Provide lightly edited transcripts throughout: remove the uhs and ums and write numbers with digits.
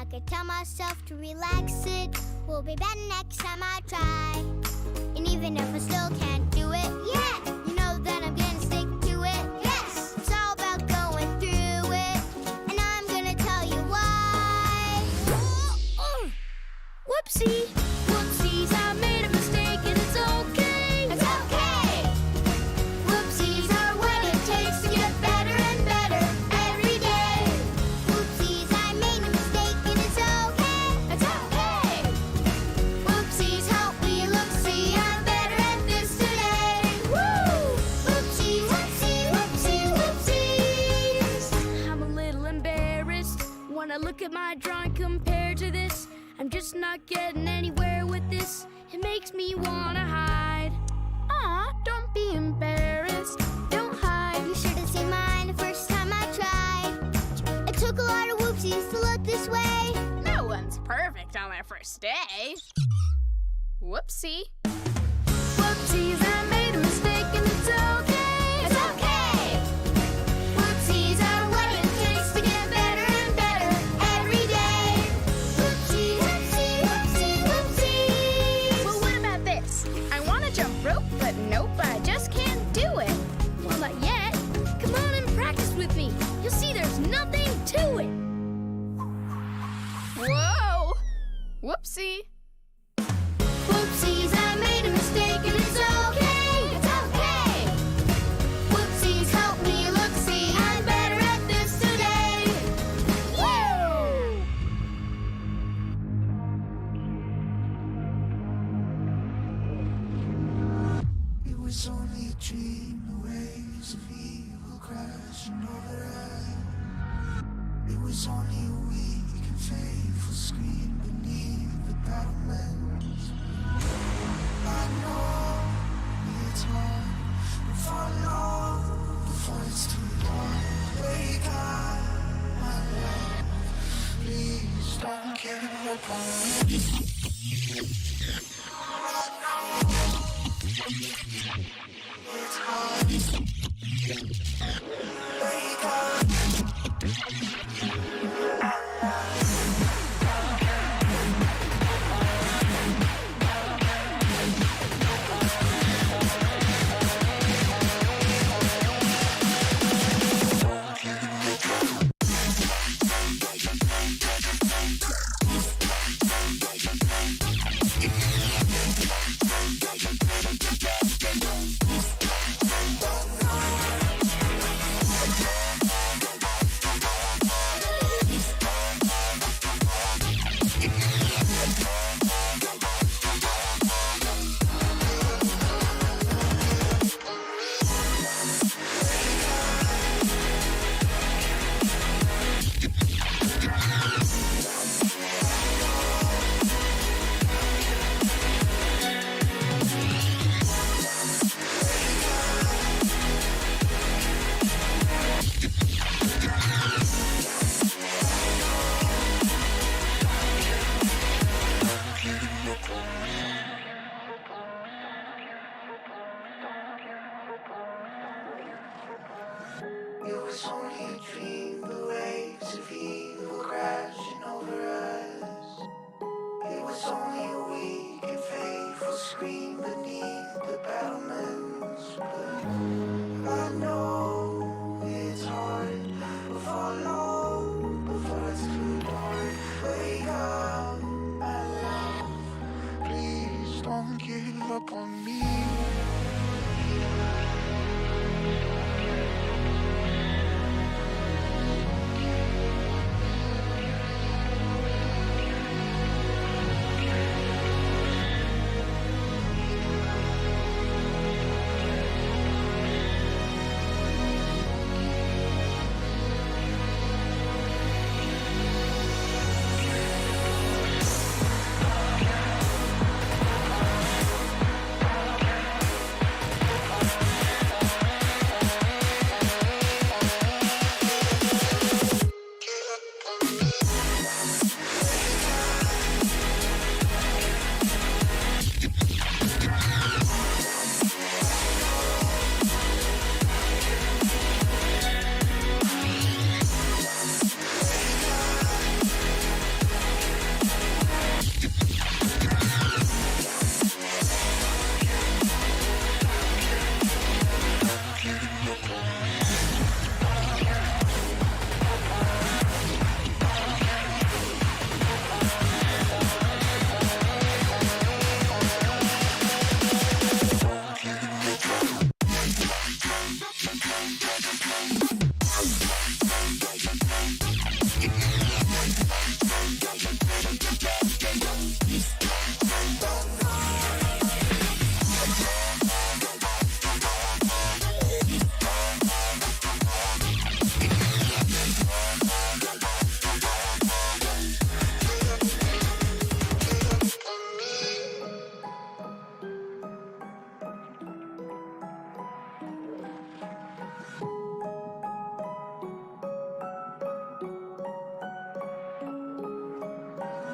I could tell myself to relax it. Will be better next time I try. And even if I still can't do it yet, you know that I'm gonna stick to it. Yes, it's all about going through it, and I'm gonna tell you why. Whoopsie, whoopsies, I made a mistake and it's okay. It's okay. Whoopsies are what it takes to get better and better every day. Whoopsies, I made a mistake and it's okay. It's okay. Whoopsies, help me look, see, I'm better at this today. Woo! Whoopsies, whoopsie, whoopsie, whoopsies. I'm a little embarrassed when I look at my drawing compared to this. I'm just not getting anywhere with this. It makes me wanna hide. Aw, don't be embarrassed. Don't hide. You should have seen mine the first time I tried. It took a lot of whoopsies to look this way. No one's perfect on their first day. Whoopsie. Whoopsies, I made a mistake and it's okay. It's okay. Whoopsies are what it takes to get better and better every day. Whoopsie, whoopsie, whoopsie, whoopsies. Well, what about this? I want to jump rope, but nope, I just can't do it. Well, not yet. Come on and practice with me. You'll see there's nothing to it. Whoa! Whoopsie. Whoopsies, I made a mistake and it's okay. It's okay. Whoopsies, help me look, see, I'm better at this today. Woo! It was only a dream, the waves of evil crashing overhead. It was only a weak and faithful scream beneath the battlements. I know it's hard, but for long, before it's too late. Wake up, my love, please don't give up on me. It's hard. Wake up.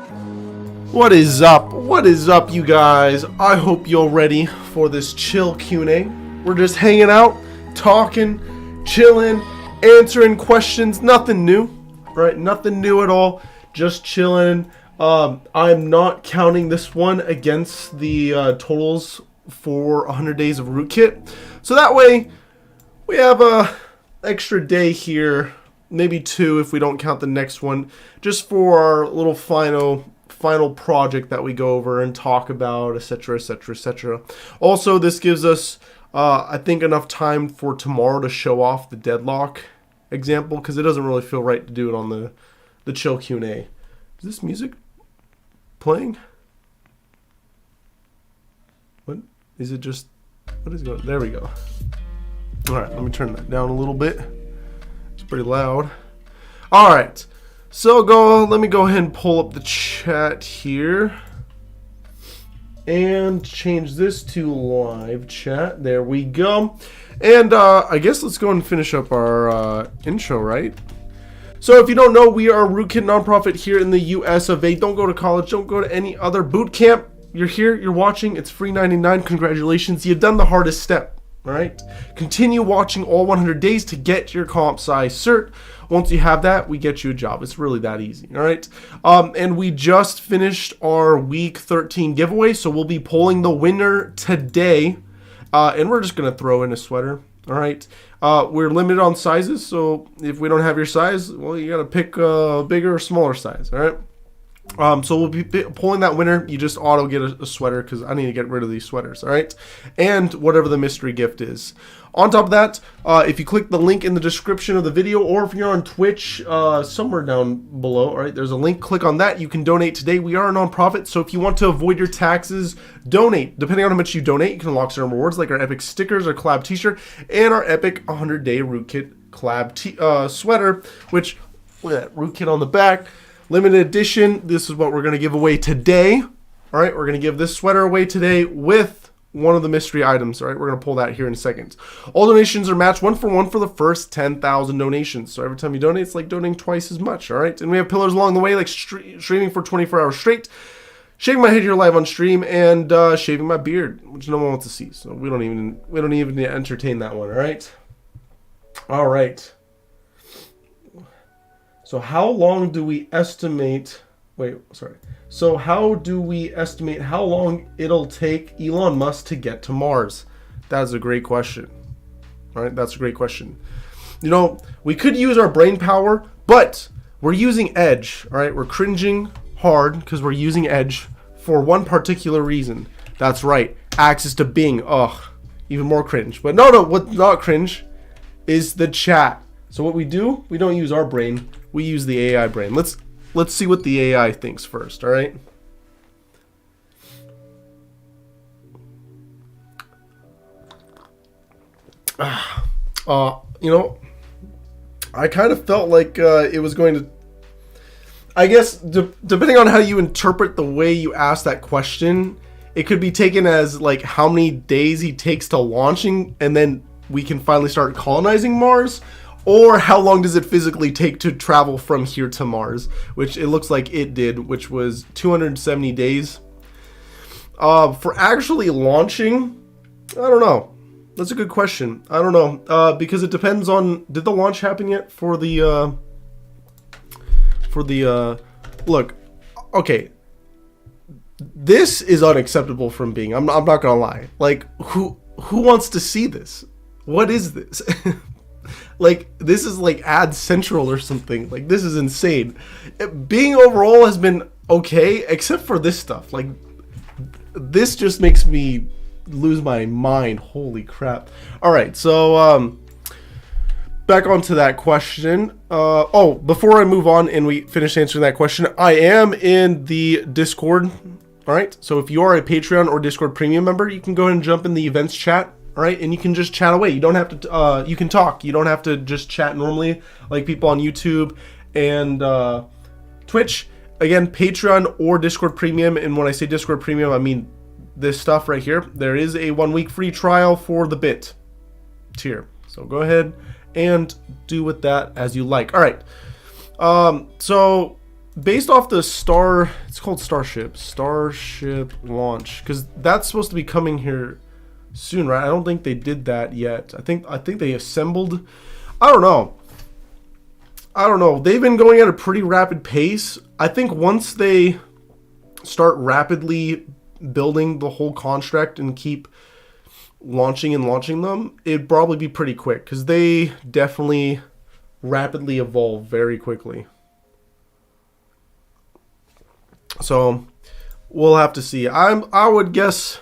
What is up? What is up, you guys? I hope you're ready for this chill Q&A. We're just hanging out, talking, chilling, answering questions. Nothing new, right? Nothing new at all. Just chilling. I'm not counting this one against the totals for 100 days of Rootkit. So that way, we have a extra day here, maybe 2 if we don't count the next one, just for our little final project that we go over and talk about, etc, etc, etc. Also, this gives us I think enough time for tomorrow to show off the deadlock example, because it doesn't really feel right to do it on the chill Q&A. Is this music playing? What is it? Just what is going? There we go. All right, let me turn that down a little bit. It's pretty loud. All right. So let me go ahead and pull up the chat here and change this to live chat. There we go. And I guess let's go and finish up our intro, right? So if you don't know, we are a Rootkit nonprofit here in the US of A. Don't go to college. Don't go to any other boot camp. You're here. You're watching. It's free 99. Congratulations. You've done the hardest step. All right. Continue watching all 100 days to get your comp sci cert. Once you have that, we get you a job. It's really that easy. All right. And we just finished our week 13 giveaway, so we'll be pulling the winner today. And we're just gonna throw in a sweater. All right. We're limited on sizes, so if we don't have your size, well, you gotta pick a bigger or smaller size. All right. So we'll be pulling that winner. You just auto get a sweater, because I need to get rid of these sweaters, all right? And whatever the mystery gift is. On top of that, if you click the link in the description of the video, or if you're on Twitch, somewhere down below, all right, there's a link. Click on that. You can donate today. We are a nonprofit, so if you want to avoid your taxes, donate. Depending on how much you donate, you can unlock certain rewards, like our Epic stickers, our collab t-shirt, and our Epic 100-day Rootkit collab sweater, which, look at that, Rootkit on the back. Limited edition. This is what we're going to give away today. All right, we're going to give this sweater away today with one of the mystery items. All right, we're going to pull that here in a second. All donations are matched 1-for-1 for the first 10,000 donations. So every time you donate, it's like donating twice as much. All right, and we have pillars along the way, like streaming for 24 hours straight, shaving my head here live on stream, and shaving my beard, which no one wants to see. So we don't even entertain that one. All right. All right. So how long do we estimate, So how do we estimate how long it'll take Elon Musk to get to Mars? That's a great question. All right, that's a great question. You know, we could use our brain power, but we're using Edge, all right? We're cringing hard because we're using Edge for one particular reason. That's right, access to Bing. Ugh, even more cringe. But no, what's not cringe is the chat. So what we do, we don't use our brain. We use the AI brain. Let's see what the AI thinks first, all right? You know, I kind of felt like it was going to, I guess, depending on how you interpret the way you ask that question, it could be taken as like how many days he takes to launching, and then we can finally start colonizing Mars. Or how long does it physically take to travel from here to Mars, which it looks like it did, which was 270 days. For actually launching, I don't know. That's a good question. I don't know, because it depends on, did the launch happen yet for the look, okay. This is unacceptable from Bing. I'm not gonna lie. Like, who wants to see this? What is this? Like, this is like Ad Central or something. Like, this is insane. Bing overall has been okay, except for this stuff. Like, this just makes me lose my mind. Holy crap. All right, so back onto that question. Oh, before I move on and we finish answering that question, I am in the Discord. All right, so if you are a Patreon or Discord premium member, you can go ahead and jump in the events chat. All right, and you can just chat away. You don't have to, you can talk. You don't have to just chat normally like people on YouTube and Twitch. Again, Patreon or Discord Premium. And when I say Discord Premium, I mean this stuff right here. There is a 1-week free trial for the Bit tier. So go ahead and do with that as you like. All right. So based off the it's called Starship launch, because that's supposed to be coming here soon, right? I don't think they did that yet. I think they assembled. I don't know. They've been going at a pretty rapid pace. I think once they start rapidly building the whole construct and keep launching them, it'd probably be pretty quick, because they definitely rapidly evolve very quickly. So we'll have to see. I would guess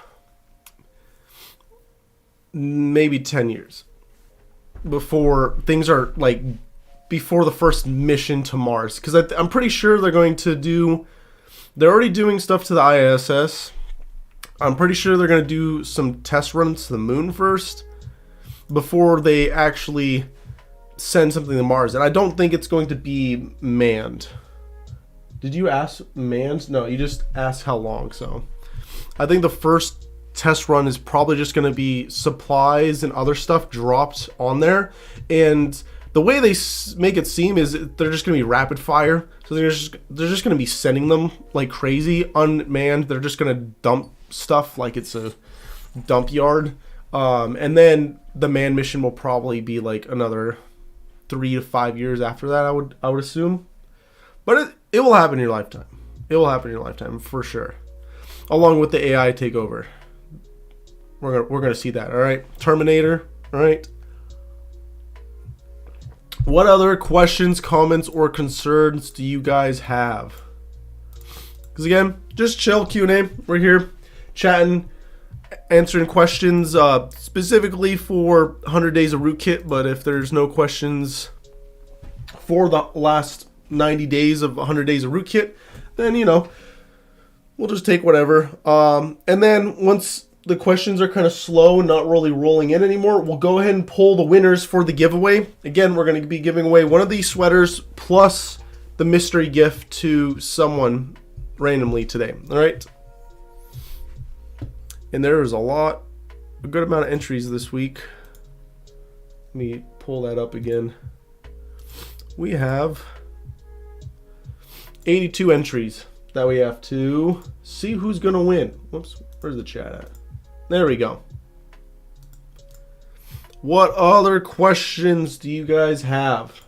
maybe 10 years before things are like before the first mission to Mars, because I'm pretty sure they're already doing stuff to the ISS. I'm pretty sure they're going to do some test runs to the moon first before they actually send something to Mars. And I don't think it's going to be manned. Did you ask manned? No, you just asked how long. So I think the first test run is probably just going to be supplies and other stuff dropped on there. And the way they make it seem is they're just going to be rapid fire. So they're just going to be sending them like crazy, unmanned. They're just going to dump stuff like it's a dump yard. And then the manned mission will probably be like another 3 to 5 years after that, I would assume. But it will happen in your lifetime. It will happen in your lifetime for sure. Along with the AI takeover. We're gonna see that, alright? Terminator, alright? What other questions, comments, or concerns do you guys have? Because again, just chill Q&A. We're here chatting, answering questions specifically for 100 Days of Rootkit. But if there's no questions for the last 90 days of 100 Days of Rootkit, then, you know, we'll just take whatever. And then once the questions are kind of slow and not really rolling in anymore, we'll go ahead and pull the winners for the giveaway. Again, we're going to be giving away one of these sweaters plus the mystery gift to someone randomly today. All right. And there is a good amount of entries this week. Let me pull that up again. We have 82 entries that we have to see who's going to win. Whoops, where's the chat at? There we go. What other questions do you guys have?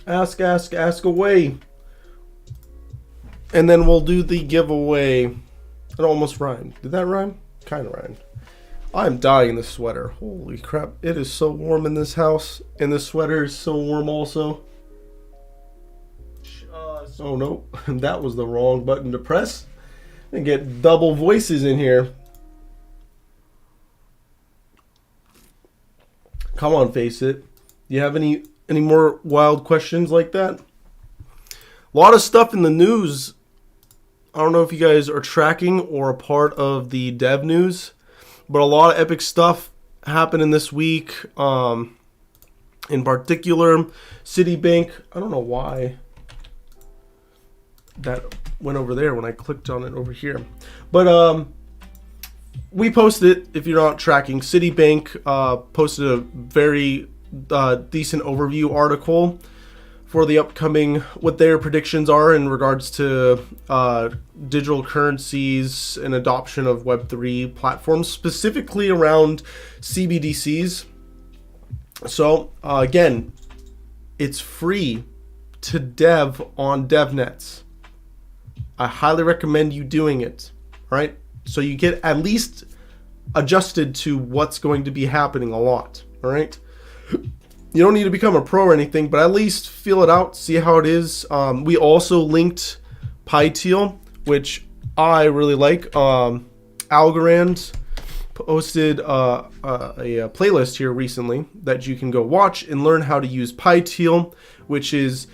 Ask away. And then we'll do the giveaway. It almost rhymed. Did that rhyme? Kind of rhymed. I'm dying in this sweater. Holy crap. It is so warm in this house. And this sweater is so warm also. Oh no. That was the wrong button to press. And get double voices in here. Come on, face it. Do you have any more wild questions like that? A lot of stuff in the news. I don't know if you guys are tracking or a part of the dev news, but a lot of epic stuff happening this week. In particular, Citibank. I don't know why that went over there when I clicked on it over here. But we posted it, if you're not tracking. Citibank posted a very decent overview article for the upcoming, what their predictions are in regards to digital currencies and adoption of Web3 platforms, specifically around CBDCs. So again, it's free to dev on DevNets. I highly recommend you doing it, right? So you get at least adjusted to what's going to be happening a lot, all right? You don't need to become a pro or anything, but at least feel it out, see how it is. We also linked PyTeal, which I really like. Algorand posted a playlist here recently that you can go watch and learn how to use PyTeal, which is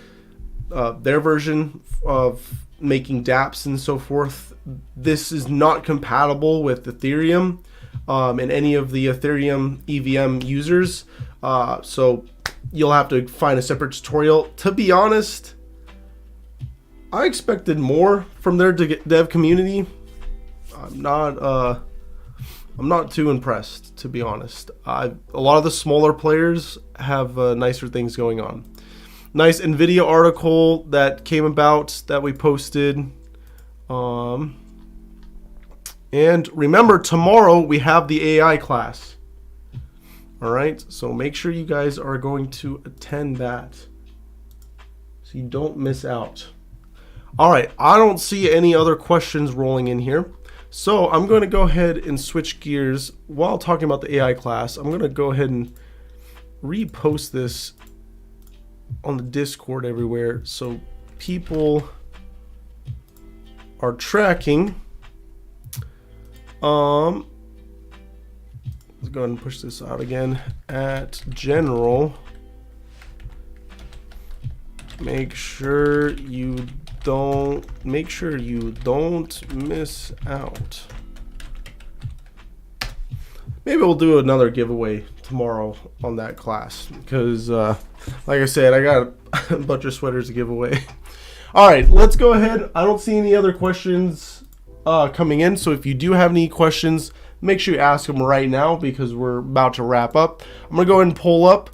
their version of making dApps and so forth. This is not compatible with Ethereum and any of the Ethereum EVM users. So you'll have to find a separate tutorial. To be honest, I expected more from their dev community. I'm not too impressed, to be honest. A lot of the smaller players have nicer things going on. Nice NVIDIA article that came about that we posted. And remember, tomorrow we have the AI class. Alright, so make sure you guys are going to attend that, so you don't miss out. Alright, I don't see any other questions rolling in here. So I'm going to go ahead and switch gears while talking about the AI class. I'm going to go ahead and repost this on the Discord everywhere so people are tracking. Let's go ahead and push this out again at general. Make sure you don't miss out. Maybe we'll do another giveaway tomorrow on that class because like I said, I got a bunch of sweaters to give away. All right, let's go ahead. I don't see any other questions coming in, so if you do have any questions, make sure you ask them right now because we're about to wrap up. I'm gonna go ahead and pull up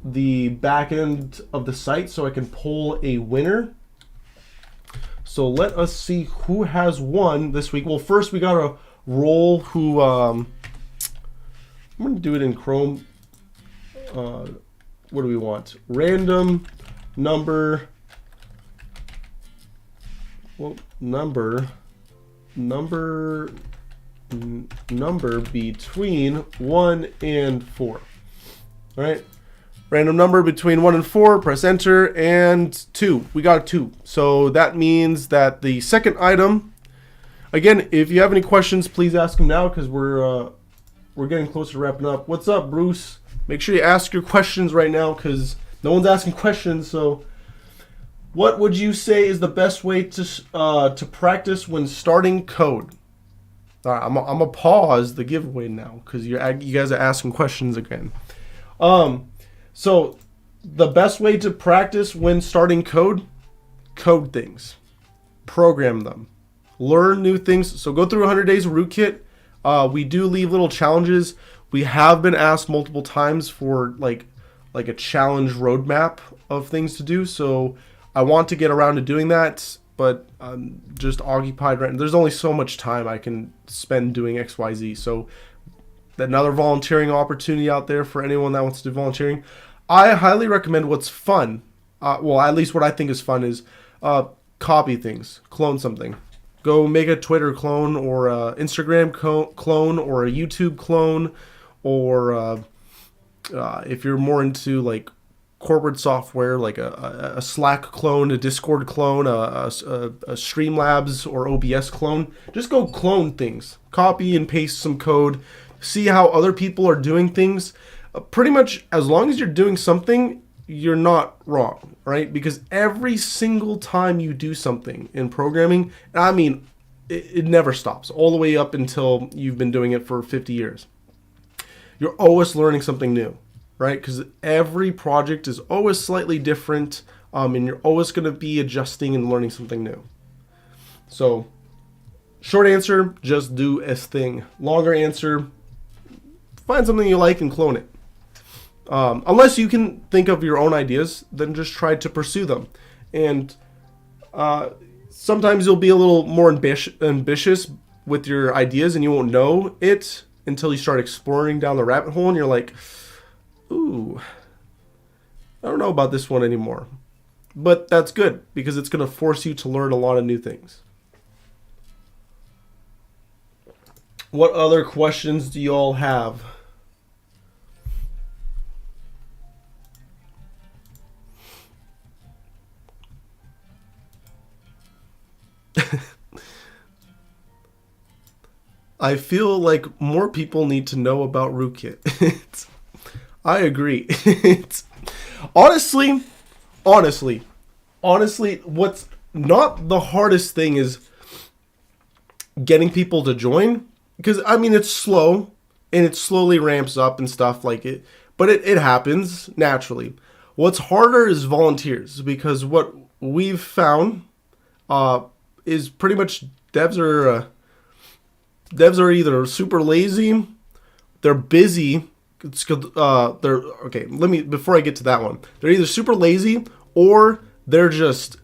the back end of the site so I can pull a winner. So let us see who has won this week. Well, first we gotta roll who. I'm gonna do it in Chrome. What do we want? Random number. Well, number between 1 and 4. All right. Random number between 1 and 4, press enter, and 2. We got a 2. So that means that the second item, again, if you have any questions, please ask them now because we're getting closer to wrapping up. What's up, Bruce? Make sure you ask your questions right now because no one's asking questions. So what would you say is the best way to practice when starting code? All right, I'm gonna pause the giveaway now because you guys are asking questions again. So the best way to practice when starting code things, program them, learn new things. So go through 100 days of Rootkit. We do leave little challenges. We have been asked multiple times for like a challenge roadmap of things to do. So I want to get around to doing that, but I'm just occupied right now. There's only so much time I can spend doing XYZ. So another volunteering opportunity out there for anyone that wants to do volunteering. I highly recommend what's fun. Well, at least what I think is fun is copy things, clone something. Go make a Twitter clone or a Instagram clone or a YouTube clone, or if you're more into like corporate software, like a Slack clone, a Discord clone, a Streamlabs or OBS clone. Just go clone things. Copy and paste some code. See how other people are doing things. Pretty much as long as you're doing something, you're not wrong, right? Because every single time you do something in programming, I mean, it never stops, all the way up until you've been doing it for 50 years. You're always learning something new, right? Because every project is always slightly different, and you're always going to be adjusting and learning something new. So, short answer, just do a thing. Longer answer, find something you like and clone it. Unless you can think of your own ideas, then just try to pursue them. And sometimes you'll be a little more ambitious with your ideas and you won't know it until you start exploring down the rabbit hole and you're like, ooh, I don't know about this one anymore. But that's good because it's going to force you to learn a lot of new things. What other questions do you all have? I feel like more people need to know about Rootkit. I agree. Honestly, what's not the hardest thing is getting people to join. Because, I mean, it's slow, and it slowly ramps up and stuff like it. But it happens naturally. What's harder is volunteers. Because what we've found is pretty much devs are either super lazy, they're busy. They're okay. Before I get to that one, they're either super lazy or they're just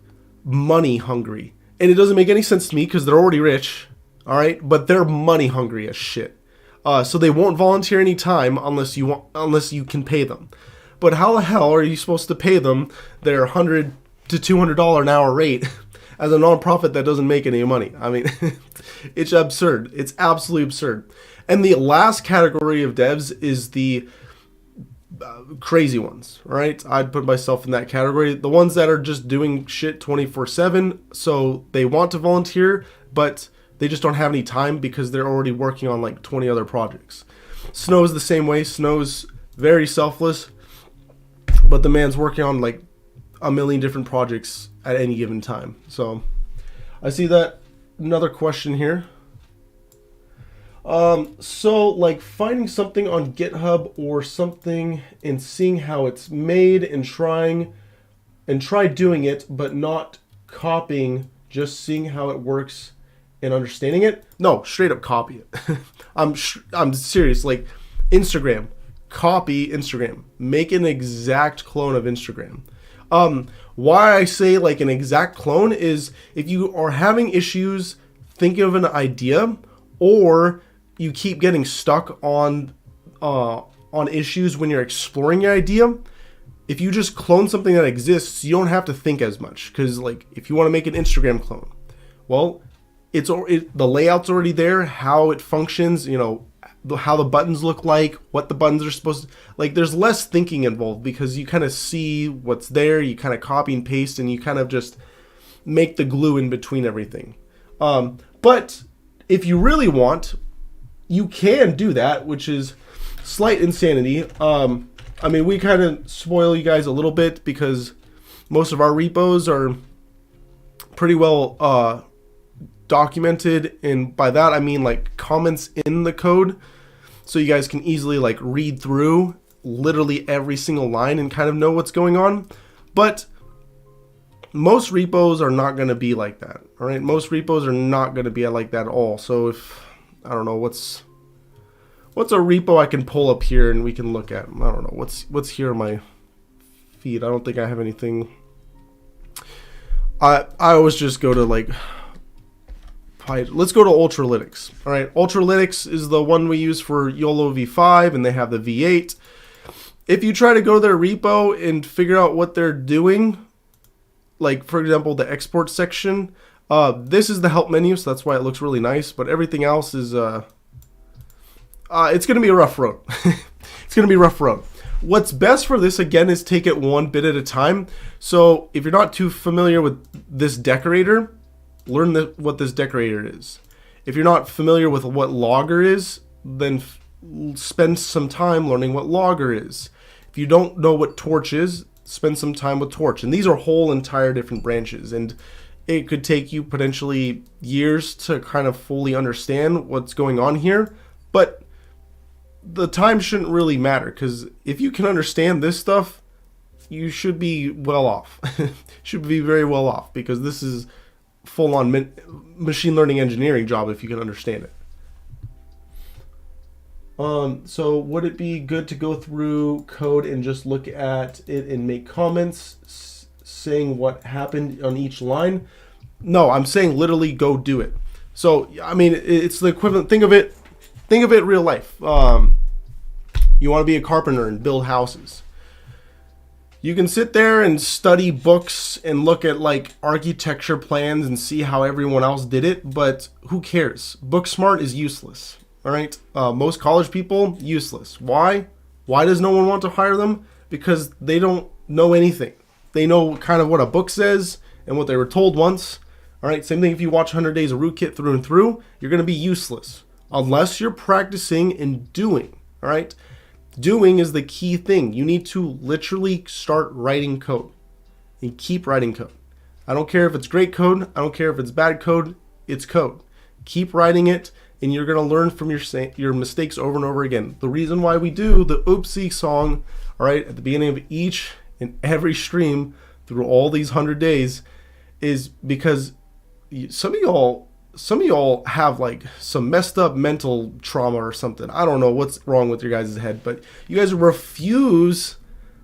money hungry, and it doesn't make any sense to me because they're already rich. All right, but they're money hungry as shit. So they won't volunteer any time unless you can pay them. But how the hell are you supposed to pay them their $100 to $200 an hour rate as a nonprofit that doesn't make any money? I mean, it's absurd. It's absolutely absurd. And the last category of devs is the crazy ones, right? I'd put myself in that category. The ones that are just doing shit 24/7, so they want to volunteer, but they just don't have any time because they're already working on like 20 other projects. Snow's the same way. Snow's very selfless, but the man's working on like a million different projects at any given time. So I see that. Another question here. So like finding something on GitHub or something and seeing how it's made and try doing it, but not copying, just seeing how it works and understanding it. No, straight up copy it. I'm serious. Like Instagram, copy Instagram, make an exact clone of Instagram. Why I say like an exact clone is if you are having issues thinking of an idea, or you keep getting stuck on issues when you're exploring your idea, if you just clone something that exists, you don't have to think as much. Because like if you want to make an Instagram clone, well, the layout's already there, how it functions, you know, how the buttons look like, what the buttons are supposed to, like there's less thinking involved because you kind of see what's there, you kind of copy and paste, and you kind of just make the glue in between everything. But if you really want, you can do that, which is slight insanity. I mean, we kind of spoil you guys a little bit because most of our repos are pretty well documented, and by that I mean like comments in the code, so you guys can easily like read through literally every single line and kind of know what's going on. But most repos are not going to be like that. All right, most repos are not going to be like that at all. So if I don't know what's a repo I can pull up here and we can look at. I don't know what's here on my feed. I don't think I have anything. I always just go to like. Let's go to Ultralytics. All right, Ultralytics is the one we use for YOLO V5, and they have the V8. If you try to go to their repo and figure out what they're doing, like for example the export section, this is the help menu, so that's why it looks really nice. But everything else is it's gonna be a rough road. It's gonna be a rough road. What's best for this again is take it one bit at a time. So if you're not too familiar with this decorator, learn what this decorator is. If you're not familiar with what logger is, then spend some time learning what logger is. If you don't know what torch is, spend some time with torch. And these are whole entire different branches, and it could take you potentially years to kind of fully understand what's going on here, but the time shouldn't really matter, because if you can understand this stuff, you should be well off. Should be very well off, because this is full-on machine learning engineering job if you can understand it. So would it be good to go through code and just look at it and make comments saying what happened on each line? No, I'm saying literally go do it. So I mean, it's the equivalent. Think of it real life. You want to be a carpenter and build houses. You can sit there and study books and look at like architecture plans and see how everyone else did it, but who cares? Book smart is useless. All right. Most college people, useless. Why? Why does no one want to hire them? Because they don't know anything. They know kind of what a book says and what they were told once. All right. Same thing if you watch 100 Days of Rootkit through and through, you're going to be useless unless you're practicing and doing. All right. Doing is the key thing. You need to literally start writing code and keep writing code. I don't care if it's great code. I don't care if it's bad code. It's code. Keep writing it, and you're going to learn from your mistakes over and over again. The reason why we do the oopsie song, all right, at the beginning of each and every stream, through all these 100 days is because some of y'all have like some messed up mental trauma or something. I don't know what's wrong with your guys' head, but you guys refuse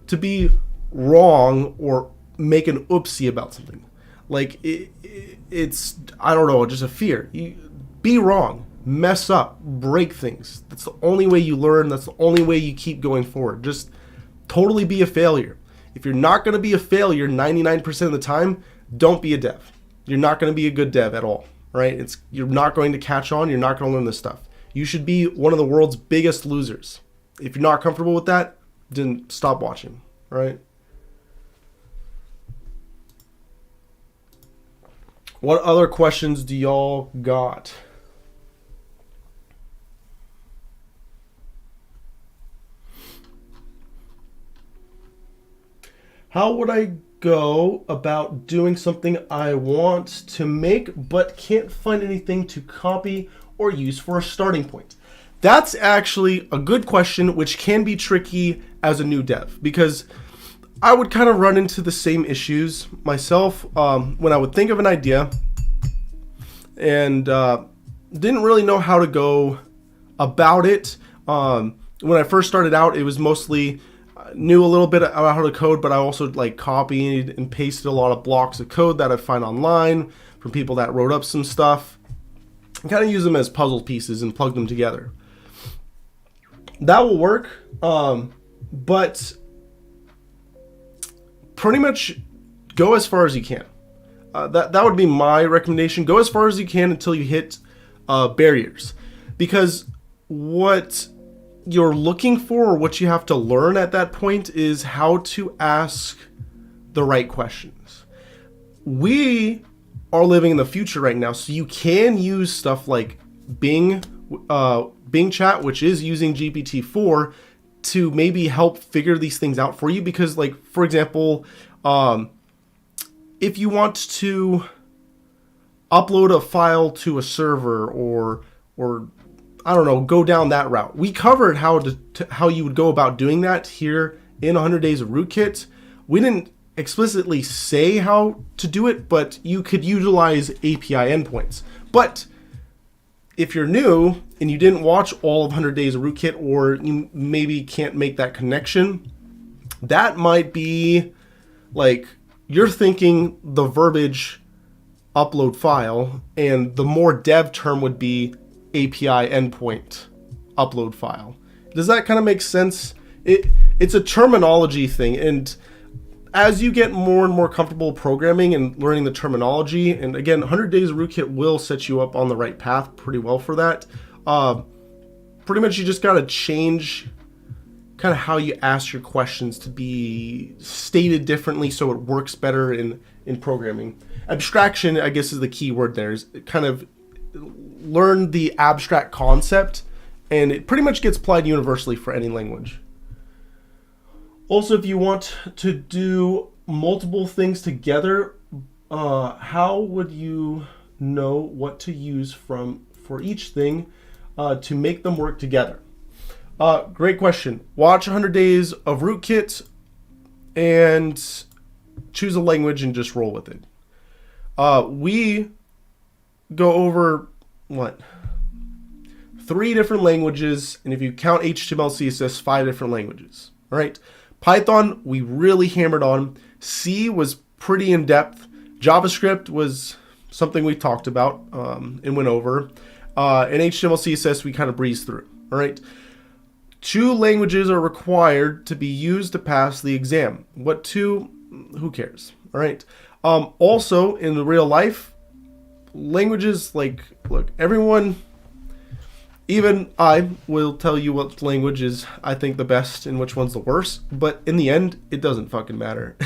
to be wrong or make an oopsie about something. Like it's, I don't know, just a fear. You be wrong, mess up, break things. That's the only way you learn. That's the only way you keep going forward. Just totally be a failure. If you're not going to be a failure 99% of the time, don't be a dev. You're not going to be a good dev at all, right? You're not going to catch on. You're not going to learn this stuff. You should be one of the world's biggest losers. If you're not comfortable with that, then stop watching, right? What other questions do y'all got? How would I go about doing something I want to make but can't find anything to copy or use for a starting point? That's actually a good question, which can be tricky as a new dev, because I would kind of run into the same issues myself when I would think of an idea and didn't really know how to go about it. When I first started out, it was mostly knew a little bit about how to code, but I also like copied and pasted a lot of blocks of code that I find online from people that wrote up some stuff and kind of use them as puzzle pieces and plug them together. That will work, but pretty much go as far as you can. That would be my recommendation. Go as far as you can until you hit barriers, because what you're looking for, or what you have to learn at that point, is how to ask the right questions. We are living in the future right now, so you can use stuff like Bing Chat, which is using GPT-4 to maybe help figure these things out for you. Because, like, for example, if you want to upload a file to a server or I don't know, go down that route. We covered how you would go about doing that here in 100 Days of Rootkit. We didn't explicitly say how to do it, but you could utilize API endpoints. But if you're new and you didn't watch all of 100 Days of Rootkit, or you maybe can't make that connection, that might be like you're thinking the verbiage upload file, and the more dev term would be API endpoint upload file. Does that kind of make sense? It's a terminology thing, and as you get more and more comfortable programming and learning the terminology, and again, 100 Days of Rootkit will set you up on the right path pretty well for that. Pretty much you just got to change kind of how you ask your questions to be stated differently so it works better in programming. Abstraction, I guess, is the key word there. Is kind of learn the abstract concept, and it pretty much gets applied universally for any language. Also, if you want to do multiple things together, how would you know what to use for each thing to make them work together? Great question. Watch 100 Days of Rootkit and choose a language and just roll with it. We go over 3 different languages, and if you count HTML, CSS, 5 different languages. All right. Python, we really hammered on. C was pretty in depth. JavaScript was something we talked about and went over. And HTML, CSS, we kind of breezed through. All right. 2 languages are required to be used to pass the exam. What 2? Who cares? All right. Also, in the real life, languages, like, look, everyone, even I will tell you what language is, I think, the best and which one's the worst. But in the end, it doesn't fucking matter.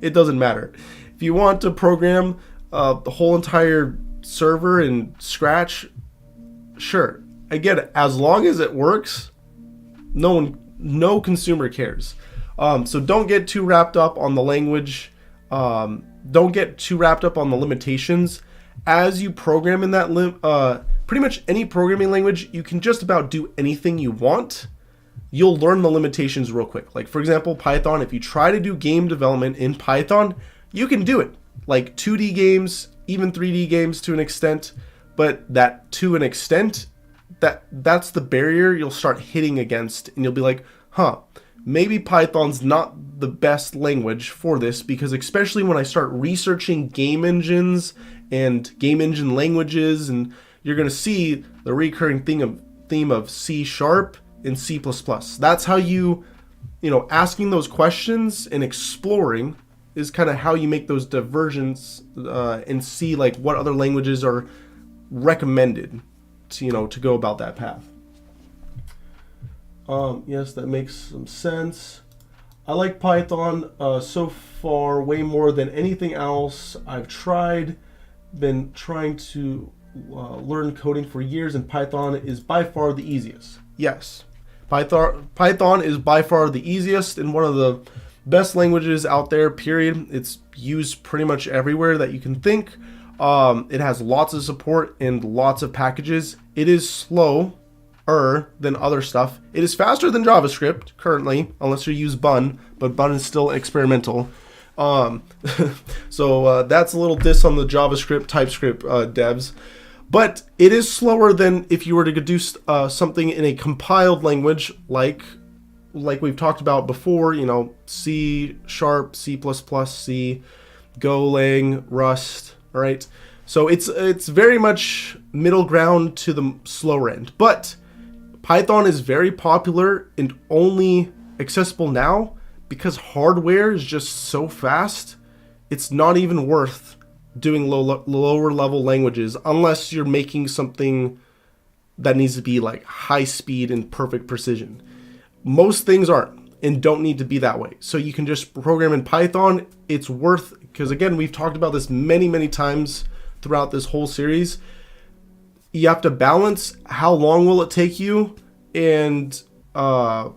It doesn't matter. If you want to program the whole entire server in Scratch, sure. Again, as long as it works, no consumer cares. So don't get too wrapped up on the language. Don't get too wrapped up on the limitations. As you program in that pretty much any programming language, you can just about do anything you want. you'll learn the limitations real quick. Like for example, Python, if you try to do game development in Python, you can do it. Like 2D games, even 3D games to an extent, but that to an extent, that's the barrier you'll start hitting against, and you'll be like, huh, maybe Python's not the best language for this, because especially when I start researching game engines and game engine languages, and you're going to see the recurring theme of C# and C++. That's how you know, asking those questions and exploring is kind of how you make those diversions and see like what other languages are recommended to, you know, to go about that path. Yes, that makes some sense. I like Python so far way more than anything else I've tried. Been trying to learn coding for years, and Python is by far the easiest. Yes, Python is by far the easiest and one of the best languages out there, period. It's used pretty much everywhere that you can think. It has lots of support and lots of packages. It is slower than other stuff. It is faster than JavaScript currently, unless you use Bun, but Bun is still experimental. So that's a little diss on the JavaScript, TypeScript devs. But it is slower than if you were to do something in a compiled language like we've talked about before, you know, C#, C++, C, Golang, Rust, all right? So it's very much middle ground to the slower end. But Python is very popular and only accessible now because hardware is just so fast. It's not even worth doing lower level languages unless you're making something that needs to be like high speed and perfect precision. Most things aren't and don't need to be that way. So you can just program in Python. It's worth, because again, we've talked about this many times throughout this whole series. You have to balance how long will it take you and when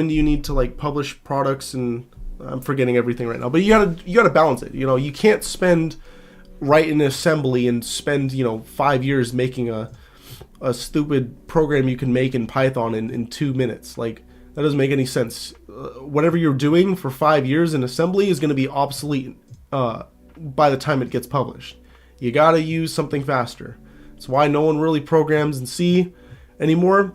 do you need to like publish products, and I'm forgetting everything right now, but you gotta balance it. You know, you can't spend write in assembly and spend, you know, 5 years making a stupid program you can make in Python in 2 minutes. Like, that doesn't make any sense. Whatever you're doing for 5 years in assembly is going to be obsolete by the time it gets published. You gotta use something faster. That's why no one really programs in C anymore.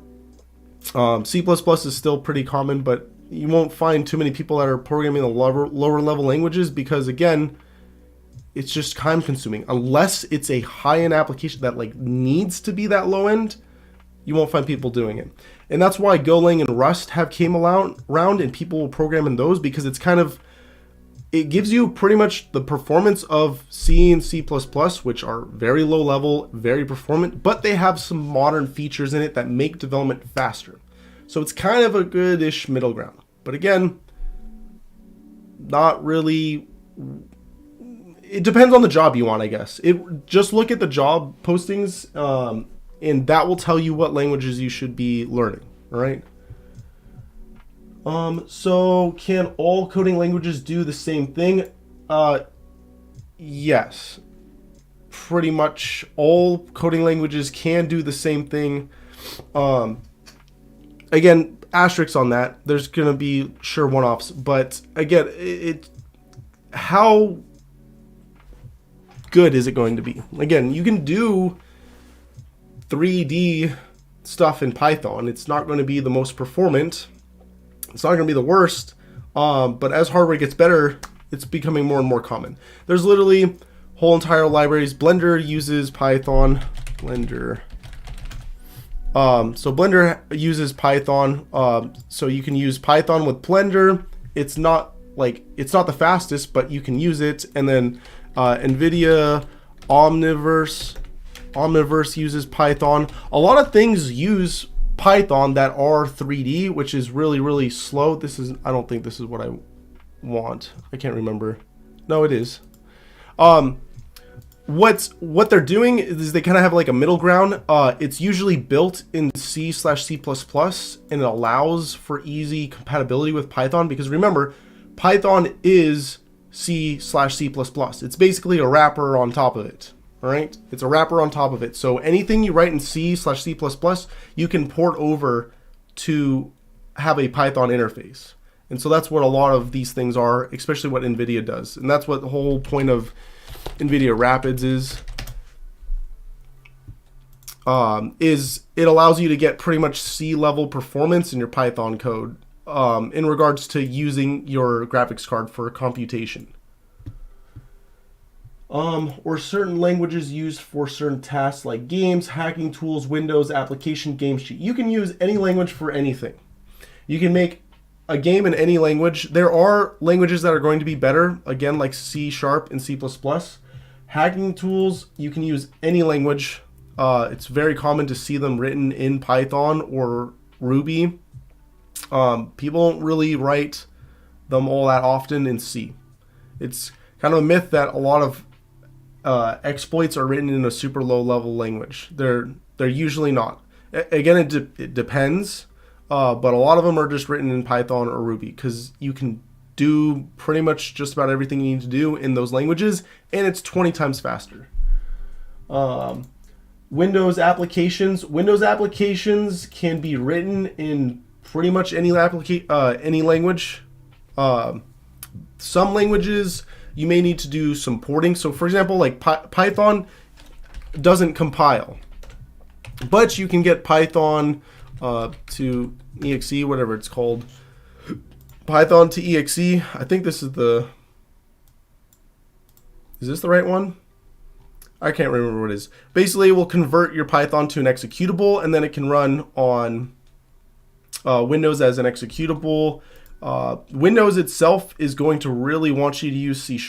C++ is still pretty common, but you won't find too many people that are programming the lower level languages because, again, it's just time consuming. Unless it's a high-end application that like needs to be that low end, you won't find people doing it. And that's why Golang and Rust have came around, and people will program in those because it's kind of, it gives you pretty much the performance of C and C++, which are very low level, very performant, but they have some modern features in it that make development faster. So it's kind of a good-ish middle ground. But again, not really. It depends on the job you want, I guess. Just look at the job postings, and that will tell you what languages you should be learning, all right? So can all coding languages do the same thing? Yes. Pretty much all coding languages can do the same thing. Again, asterisks on that. There's going to be sure one-offs, but again, how good is it going to be? Again, you can do 3D stuff in Python. It's not going to be the most performant. It's not going to be the worst, but as hardware gets better, it's becoming more and more common. There's literally whole entire libraries. Blender uses Python. Blender. So Blender uses Python. So you can use Python with Blender. It's not the fastest, but you can use it. And then NVIDIA Omniverse uses Python. A lot of things use Python that are 3D, which is really slow. I don't think this is what I want. I can't remember. No, it is. What they're doing is they kind of have like a middle ground. It's usually built in C/C++, and it allows for easy compatibility with Python, because remember, Python is C/C++. It's basically a wrapper on top of it. All right, it's a wrapper on top of it. So anything you write in C/C++, you can port over to have a Python interface. And so that's what a lot of these things are, especially what NVIDIA does. And that's what the whole point of NVIDIA Rapids is it allows you to get pretty much C-level performance in your Python code in regards to using your graphics card for computation. Or certain languages used for certain tasks like games, hacking tools, Windows, application, game sheet. You can use any language for anything. You can make a game in any language. There are languages that are going to be better, again, like C# and C++. Hacking tools, you can use any language. It's very common to see them written in Python or Ruby. People don't really write them all that often in C. It's kind of a myth that a lot of exploits are written in a super low level language. They're usually not. Again, it depends, but a lot of them are just written in Python or Ruby because you can do pretty much just about everything you need to do in those languages, and it's 20 times faster. Windows applications can be written in pretty much any language. Some languages you may need to do some porting. So for example, like Python doesn't compile, but you can get Python to exe, whatever it's called. Python to exe. I think this is this the right one? I can't remember what it is. Basically, it will convert your Python to an executable, and then it can run on Windows as an executable. Windows itself is going to really want you to use C#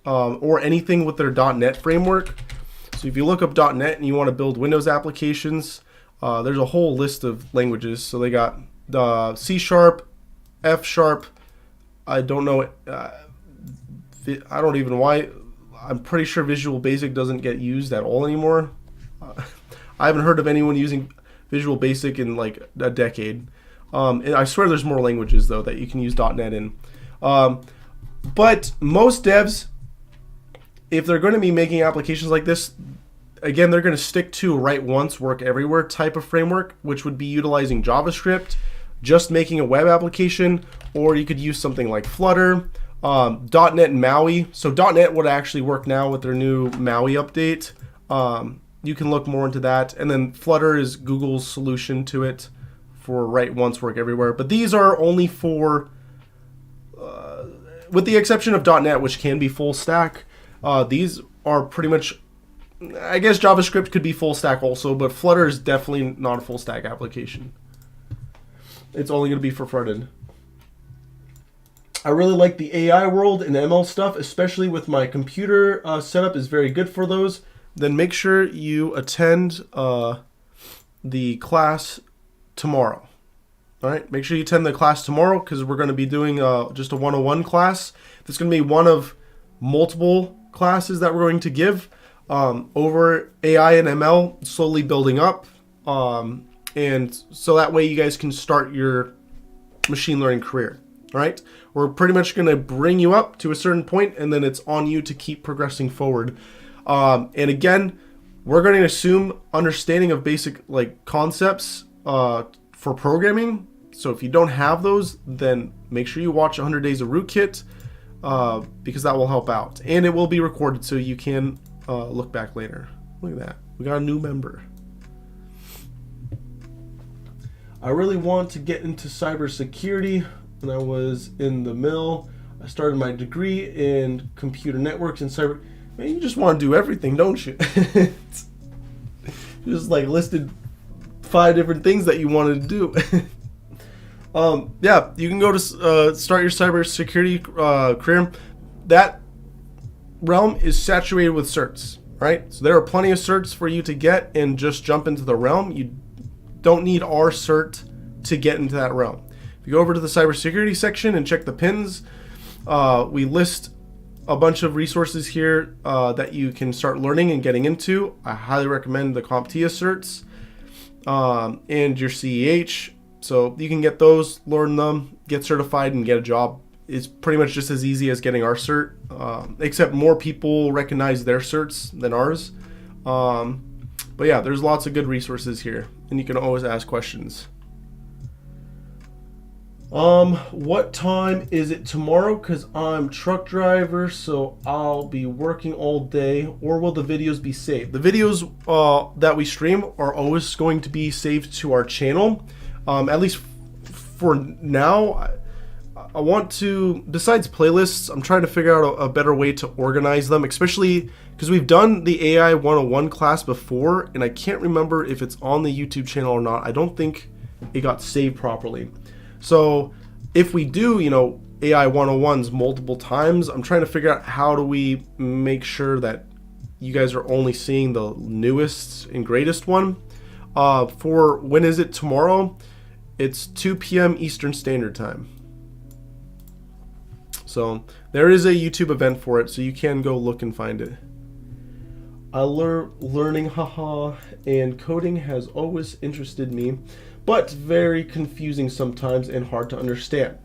or anything with their .NET framework. So if you look up .NET and you want to build Windows applications, there's a whole list of languages. So they got C#, F#. I don't know. I don't even know why. I'm pretty sure Visual Basic doesn't get used at all anymore. I haven't heard of anyone using Visual Basic in like a decade. And I swear there's more languages though that you can use .NET in. But most devs, if they're going to be making applications like this, again, they're going to stick to write once, work everywhere type of framework, which would be utilizing JavaScript, just making a web application, or you could use something like Flutter, .NET and MAUI. So .NET would actually work now with their new MAUI update. You can look more into that. And then Flutter is Google's solution to it for write once, work everywhere. But these are only for, with the exception of .NET, which can be full stack, these are pretty much, I guess JavaScript could be full stack also, but Flutter is definitely not a full stack application. It's only going to be for front end. I really like the AI world and ML stuff, especially with my computer setup is very good for those. Then make sure you attend the class tomorrow. All right, make sure you attend the class tomorrow because we're going to be doing just a 101 class. This is going to be one of multiple classes that we're going to give over AI and ML, slowly building up. And so that way you guys can start your machine learning career. All right, we're pretty much going to bring you up to a certain point, and then it's on you to keep progressing forward. And again, we're going to assume understanding of basic like concepts for programming. So if you don't have those, then make sure you watch 100 Days of Rootkit because that will help out. And it will be recorded so you can look back later. Look at that. We got a new member. I really want to get into cybersecurity. When I was in the mill, I started my degree in computer networks and cyber. Man, you just want to do everything, don't you? Just like listed 5 different things that you wanted to do. Yeah, you can go to start your cybersecurity career. That realm is saturated with certs, right? So there are plenty of certs for you to get and just jump into the realm. You don't need our cert to get into that realm. If you go over to the cybersecurity section and check the pins, we list a bunch of resources here that you can start learning and getting into. I highly recommend the CompTIA certs and your CEH. So you can get those, learn them, get certified, and get a job is pretty much just as easy as getting our cert, except more people recognize their certs than ours. But yeah, there's lots of good resources here, and you can always ask questions. What time is it tomorrow? Because I'm truck driver, so I'll be working all day. Or will the videos be saved? The videos that we stream are always going to be saved to our channel. At least for now. I want to, besides playlists, I'm trying to figure out a better way to organize them, especially because we've done the AI 101 class before, and I can't remember if it's on the YouTube channel or not. I don't think it got saved properly. So if we do, you know, AI 101s multiple times, I'm trying to figure out how do we make sure that you guys are only seeing the newest and greatest one. For when is it tomorrow? It's 2 p.m. Eastern Standard Time. So there is a YouTube event for it, so you can go look and find it. Learning haha and coding has always interested me, but very confusing sometimes and hard to understand.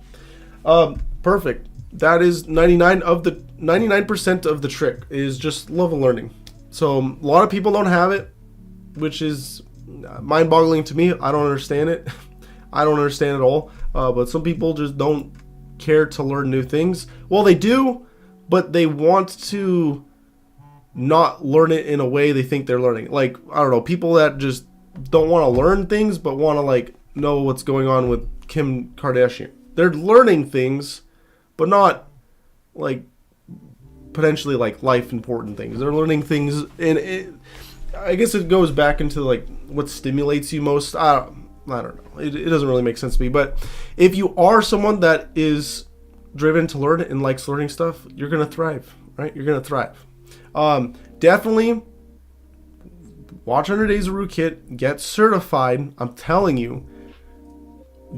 Perfect. That is 99% of the trick is just love of learning. So a lot of people don't have it, which is mind-boggling to me. I don't understand it. I don't understand it at all. But some people just don't care to learn new things. Well, they do, but they want to not learn it in a way they think they're learning. Like, I don't know, people that just don't want to learn things but want to like know what's going on with Kim Kardashian. They're learning things, but not like potentially like life important things. They're learning things, and I guess it goes back into like what stimulates you most. I don't know. It doesn't really make sense to me. But if you are someone that is driven to learn and likes learning stuff, you're gonna thrive, right? You're gonna thrive. Definitely watch 100 Days of Rootkit, get certified. I'm telling you,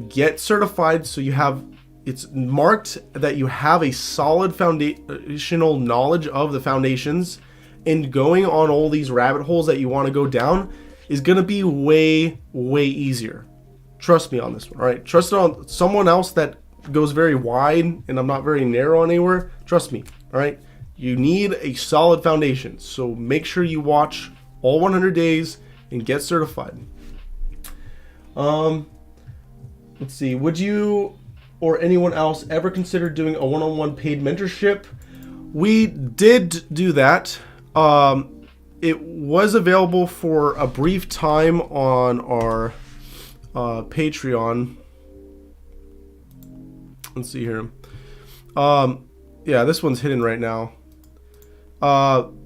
get certified so you have, it's marked that you have a solid foundational knowledge of the foundations, and going on all these rabbit holes that you want to go down is going to be way easier. Trust me on this one, all right? Trust it on someone else that goes very wide, and I'm not very narrow anywhere. Trust me, all right? You need a solid foundation, so make sure you watch all 100 days and get certified. Let's see, would you or anyone else ever consider doing a one-on-one paid mentorship? We did do that. It was available for a brief time on our Patreon. Let's see here. Yeah, this one's hidden right now.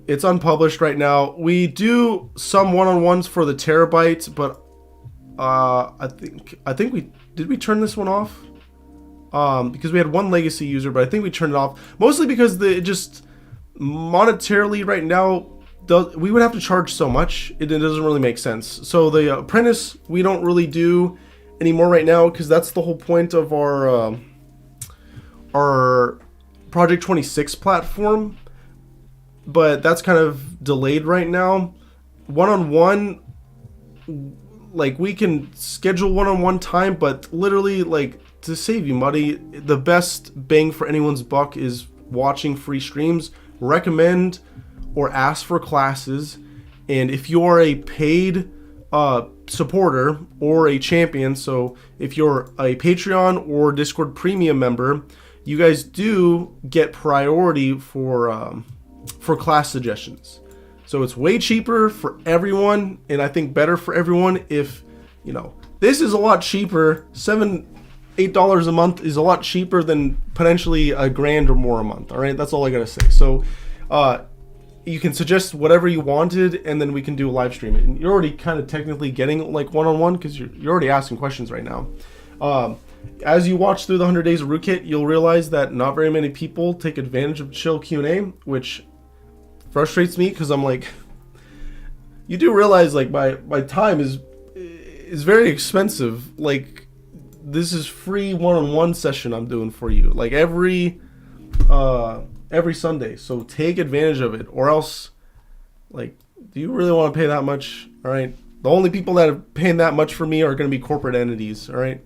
It's unpublished right now. We do some one-on-ones for the terabyte, but I think we turn this one off? Because we had one legacy user, but I think we turned it off mostly because it just monetarily right now we would have to charge so much. It doesn't really make sense. So the apprentice we don't really do anymore right now, because that's the whole point of our Project 26 platform. But that's kind of delayed right now. One-on-one, like, we can schedule one-on-one time, but literally, like, to save you money, the best bang for anyone's buck is watching free streams. Recommend or ask for classes, and if you're a paid supporter or a champion, so if you're a Patreon or Discord premium member, you guys do get priority for class suggestions. So it's way cheaper for everyone, and I think better for everyone if, you know, this is a lot cheaper. $8 a month is a lot cheaper than potentially $1,000 or more a month. All right, that's all I gotta say. So you can suggest whatever you wanted, and then we can do a live stream. And you're already kind of technically getting like one-on-one because you're already asking questions right now. As you watch through the 100 Days of Rootkit, you'll realize that not very many people take advantage of chill Q&A, which frustrates me because I'm like, you do realize like my time is very expensive. Like, this is free one-on-one session I'm doing for you, like every Sunday. So take advantage of it, or else, like, do you really want to pay that much? All right, the only people that are paying that much for me are going to be corporate entities. All right.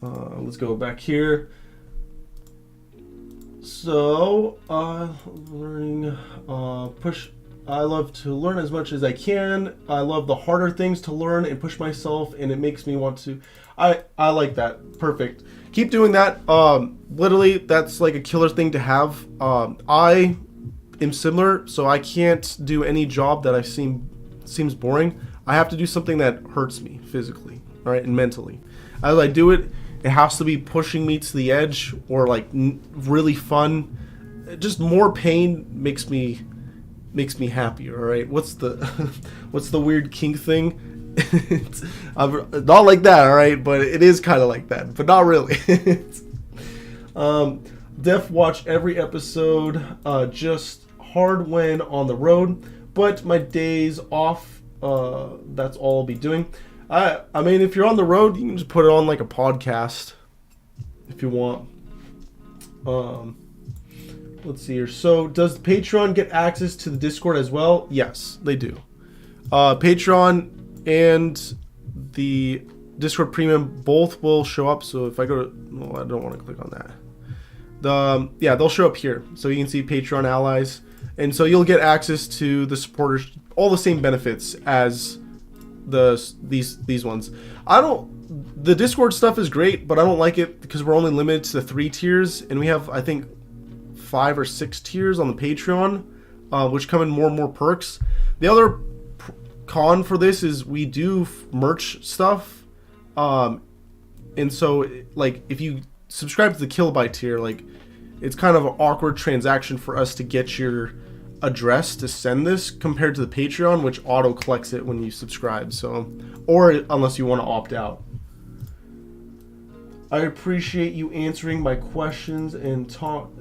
Let's go back here. So, learning, push. I love to learn as much as I can. I love the harder things to learn and push myself, and it makes me want to. I like that. Perfect. Keep doing that. Literally, that's like a killer thing to have. I am similar, so I can't do any job that seems boring. I have to do something that hurts me physically, all right, and mentally. As I do it, it has to be pushing me to the edge or like really fun. Just more pain makes me happy. All right. What's the weird kink thing? Not like that. All right, but it is kind of like that, but not really. Def watch every episode. Just hard when on the road, but my days off. That's all I'll be doing. I mean, if you're on the road, you can just put it on like a podcast if you want. Let's see here. So, does Patreon get access to the Discord as well? Yes, they do. Patreon and the Discord Premium both will show up. So, if I go to... No, I don't want to click on that. Yeah, they'll show up here. So, you can see Patreon allies. And so, you'll get access to the supporters, all the same benefits as these ones. The Discord stuff is great, but I don't like it because we're only limited to the 3 tiers, and we have, I think, 5 or 6 tiers on the Patreon, which come in more and more perks. The other con for this is we do merch stuff, and so like if you subscribe to the Kilobyte tier, like it's kind of an awkward transaction for us to get your address to send this compared to the Patreon, which auto collects it when you subscribe. So, or unless you want to opt out. I appreciate you answering my questions and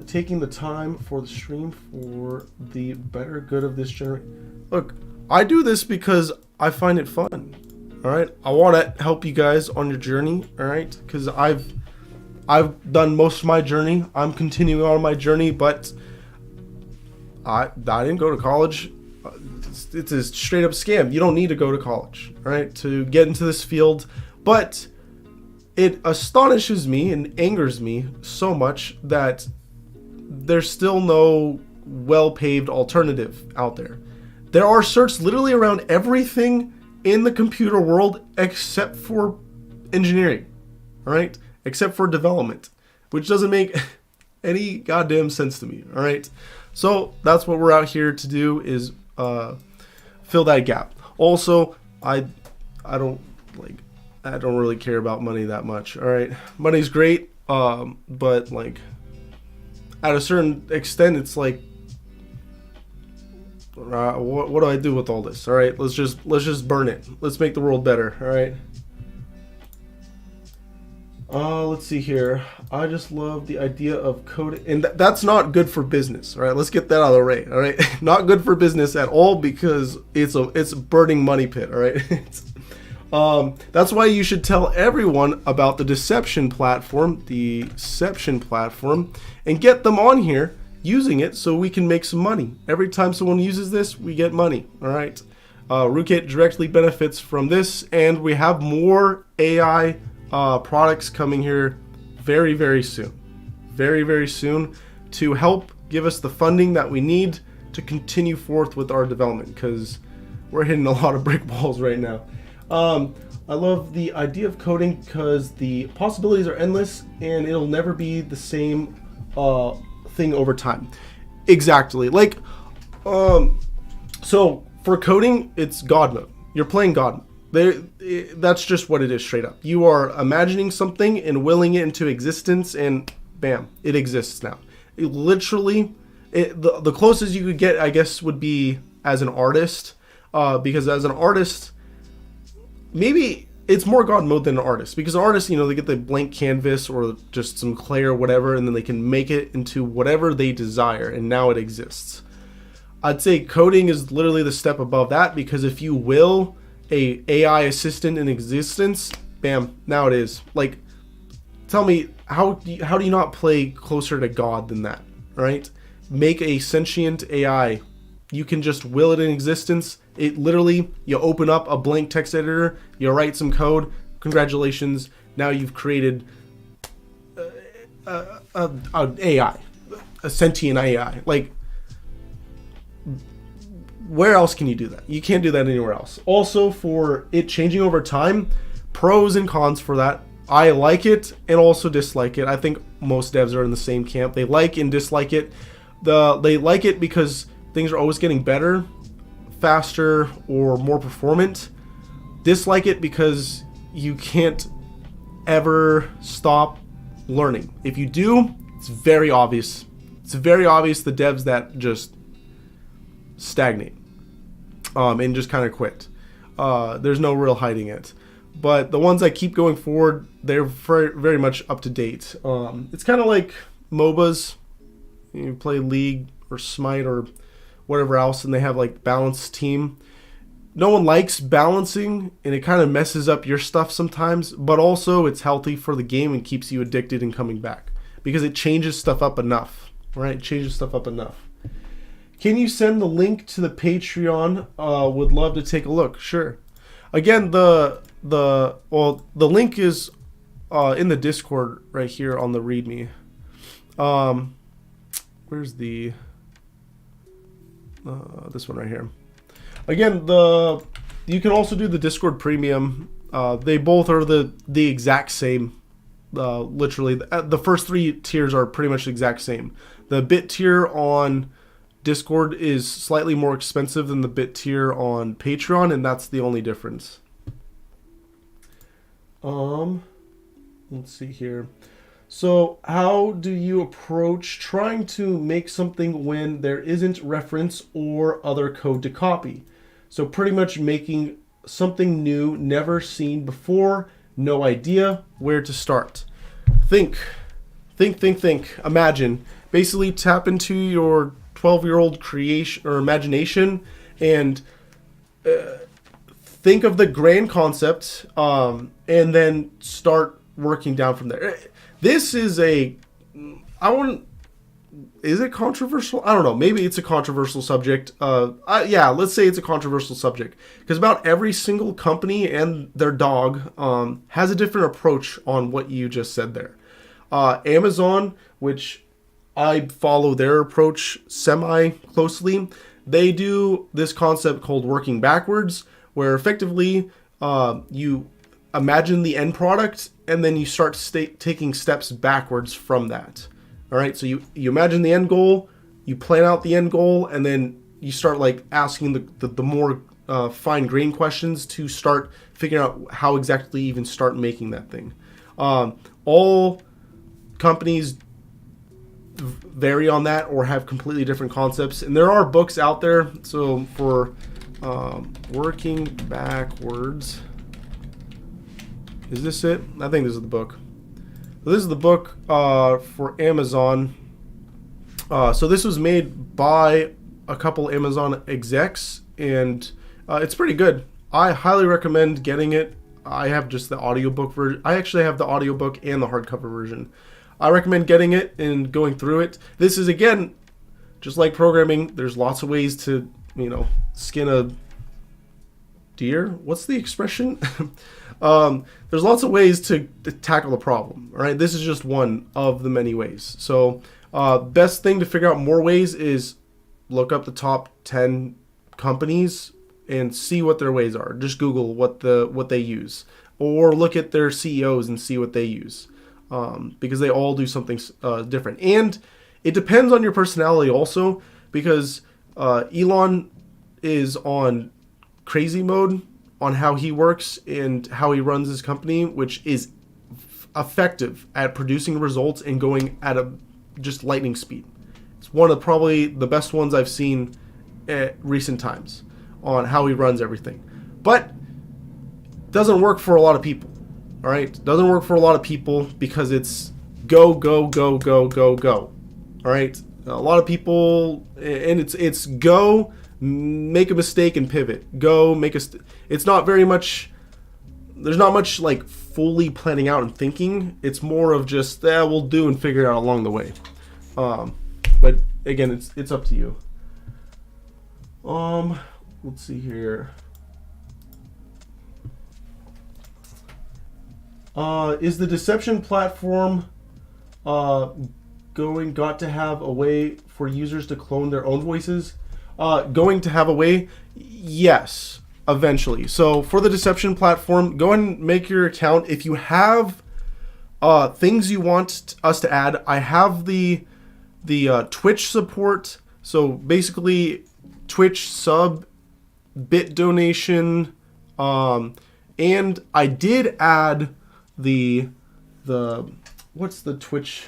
taking the time for the stream for the better good of this generation. Look, I do this because I find it fun. All right, I want to help you guys on your journey. All right, because I've done most of my journey. I'm continuing on my journey, but I didn't go to college. It's a straight up scam. You don't need to go to college, all right, to get into this field. But it astonishes me and angers me so much that there's still no well-paved alternative out there. There are certs literally around everything in the computer world except for engineering, all right, except for development, which doesn't make any goddamn sense to me, all right. So that's what we're out here to do, is fill that gap. Also, I don't really care about money that much. All right, money's great, but like at a certain extent, it's like, what do I do with all this? All right, let's just burn it. Let's make the world better. All right. Let's see here. I just love the idea of coding, and that's not good for business. All right, let's get that out of the way. All right, not good for business at all because it's a burning money pit. All right. That's why you should tell everyone about the Deception platform, and get them on here using it so we can make some money. Every time someone uses this, we get money. All right. Rootkit directly benefits from this, and we have more AI products coming here very, very soon. Very, very soon to help give us the funding that we need to continue forth with our development, because we're hitting a lot of brick walls right now. I love the idea of coding because the possibilities are endless and it'll never be the same thing over time. Exactly. Like, so for coding, it's God mode. You're playing God mode. That's just what it is, straight up. You are imagining something and willing it into existence, and bam, it exists now. The closest you could get, I guess, would be as an artist, because as an artist, maybe it's more God mode than an artist, because artists, they get the blank canvas or just some clay or whatever, and then they can make it into whatever they desire, and now it exists. I'd say coding is literally the step above that, because if you will a AI assistant in existence, bam, now it is. Like, tell me, how do you not play closer to God than that, right? Make a sentient AI. You can just will it in existence. It literally, you open up a blank text editor, you write some code, congratulations, now you've created AI, a sentient AI. Like, where else can you do that? You can't do that anywhere else. Also, for it changing over time, pros and cons for that. I like it and also dislike it. I think most devs are in the same camp. They like and dislike it. They like it because things are always getting better, faster, or more performant. Dislike it because you can't ever stop learning. If you do, it's very obvious. It's very obvious the devs that just stagnate and just kind of quit. There's no real hiding it. But the ones that keep going forward, they're very, very much up to date. It's kind of like MOBAs. You play League or Smite or whatever else, and they have like balanced team. No one likes balancing, and it kind of messes up your stuff sometimes, but also it's healthy for the game and keeps you addicted and coming back because it changes stuff up enough, right? It changes stuff up enough. Can you send the link to the Patreon? Would love to take a look. Sure. Again, the link is in the Discord right here on the README. Where's the this one right here? Again, you can also do the Discord Premium. They both are the exact same. Literally, the first 3 tiers are pretty much the exact same. The bit tier on Discord is slightly more expensive than the bit tier on Patreon, and that's the only difference. Let's see here. So how do you approach trying to make something when there isn't reference or other code to copy? So pretty much making something new, never seen before, no idea where to start. Think. Imagine. Basically tap into your 12-year-old creation or imagination and think of the grand concept and then start working down from there. This is is it controversial? I don't know. Maybe it's a controversial subject. Yeah, let's say it's a controversial subject because about every single company and their dog has a different approach on what you just said there. Amazon, which I follow their approach semi-closely, they do this concept called working backwards, where effectively you imagine the end product and then you start taking steps backwards from that. All right, so you imagine the end goal, you plan out the end goal, and then you start like asking the more fine-grained questions to start figuring out how exactly even start making that thing. All companies vary on that or have completely different concepts, and there are books out there. So for working backwards, is this it? I think this is the book. So this is the book for Amazon. So this was made by a couple Amazon execs, and it's pretty good. I highly recommend getting it. I have just the audiobook version. I actually have the audiobook and the hardcover version. I recommend getting it and going through it. This is, again, just like programming, there's lots of ways to, skin a deer. What's the expression? There's lots of ways to tackle the problem. All right, this is just one of the many ways. So best thing to figure out more ways is look up the top 10 companies and see what their ways are. Just Google what they use, or look at their CEOs and see what they use, because they all do something different. And it depends on your personality also, because Elon is on crazy mode on how he works and how he runs his company, which is effective at producing results and going at a just lightning speed. It's one of probably the best ones I've seen at recent times on how he runs everything. But doesn't work for a lot of people. All right, doesn't work for a lot of people because it's go. All right, a lot of people, and it's go, make a mistake and pivot. Go, it's not very much, there's not much like fully planning out and thinking. It's more of just, we'll do and figure it out along the way. But again, it's up to you. Let's see here. Is the deception platform got to have a way for users to clone their own voices. Going to have a way, yes, eventually. So for the Deception platform, go ahead and make your account. If you have things you want us to add, I have the Twitch support. So basically, Twitch sub, bit donation, and I did add the what's the Twitch,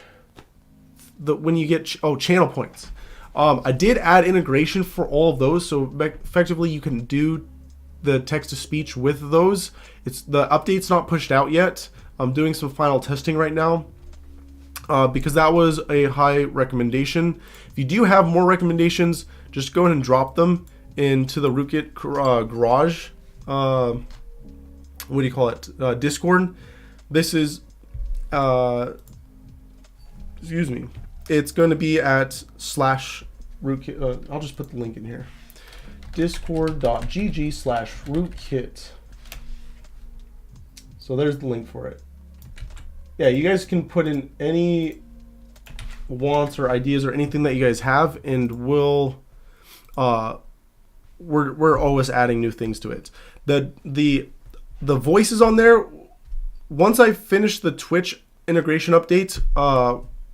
when you get channel points. I did add integration for all of those, so effectively you can do the text to speech with those. The update's not pushed out yet. I'm doing some final testing right now because that was a high recommendation. If you do have more recommendations, just go ahead and drop them into the Rootkit Garage. What do you call it? Discord. This is excuse me. It's going to be at /rootkit. I'll just put the link in here. Discord.gg/rootkit. So there's the link for it. Yeah, you guys can put in any wants or ideas or anything that you guys have, and we're always adding new things to it. The voices on there, once I finish the Twitch integration update,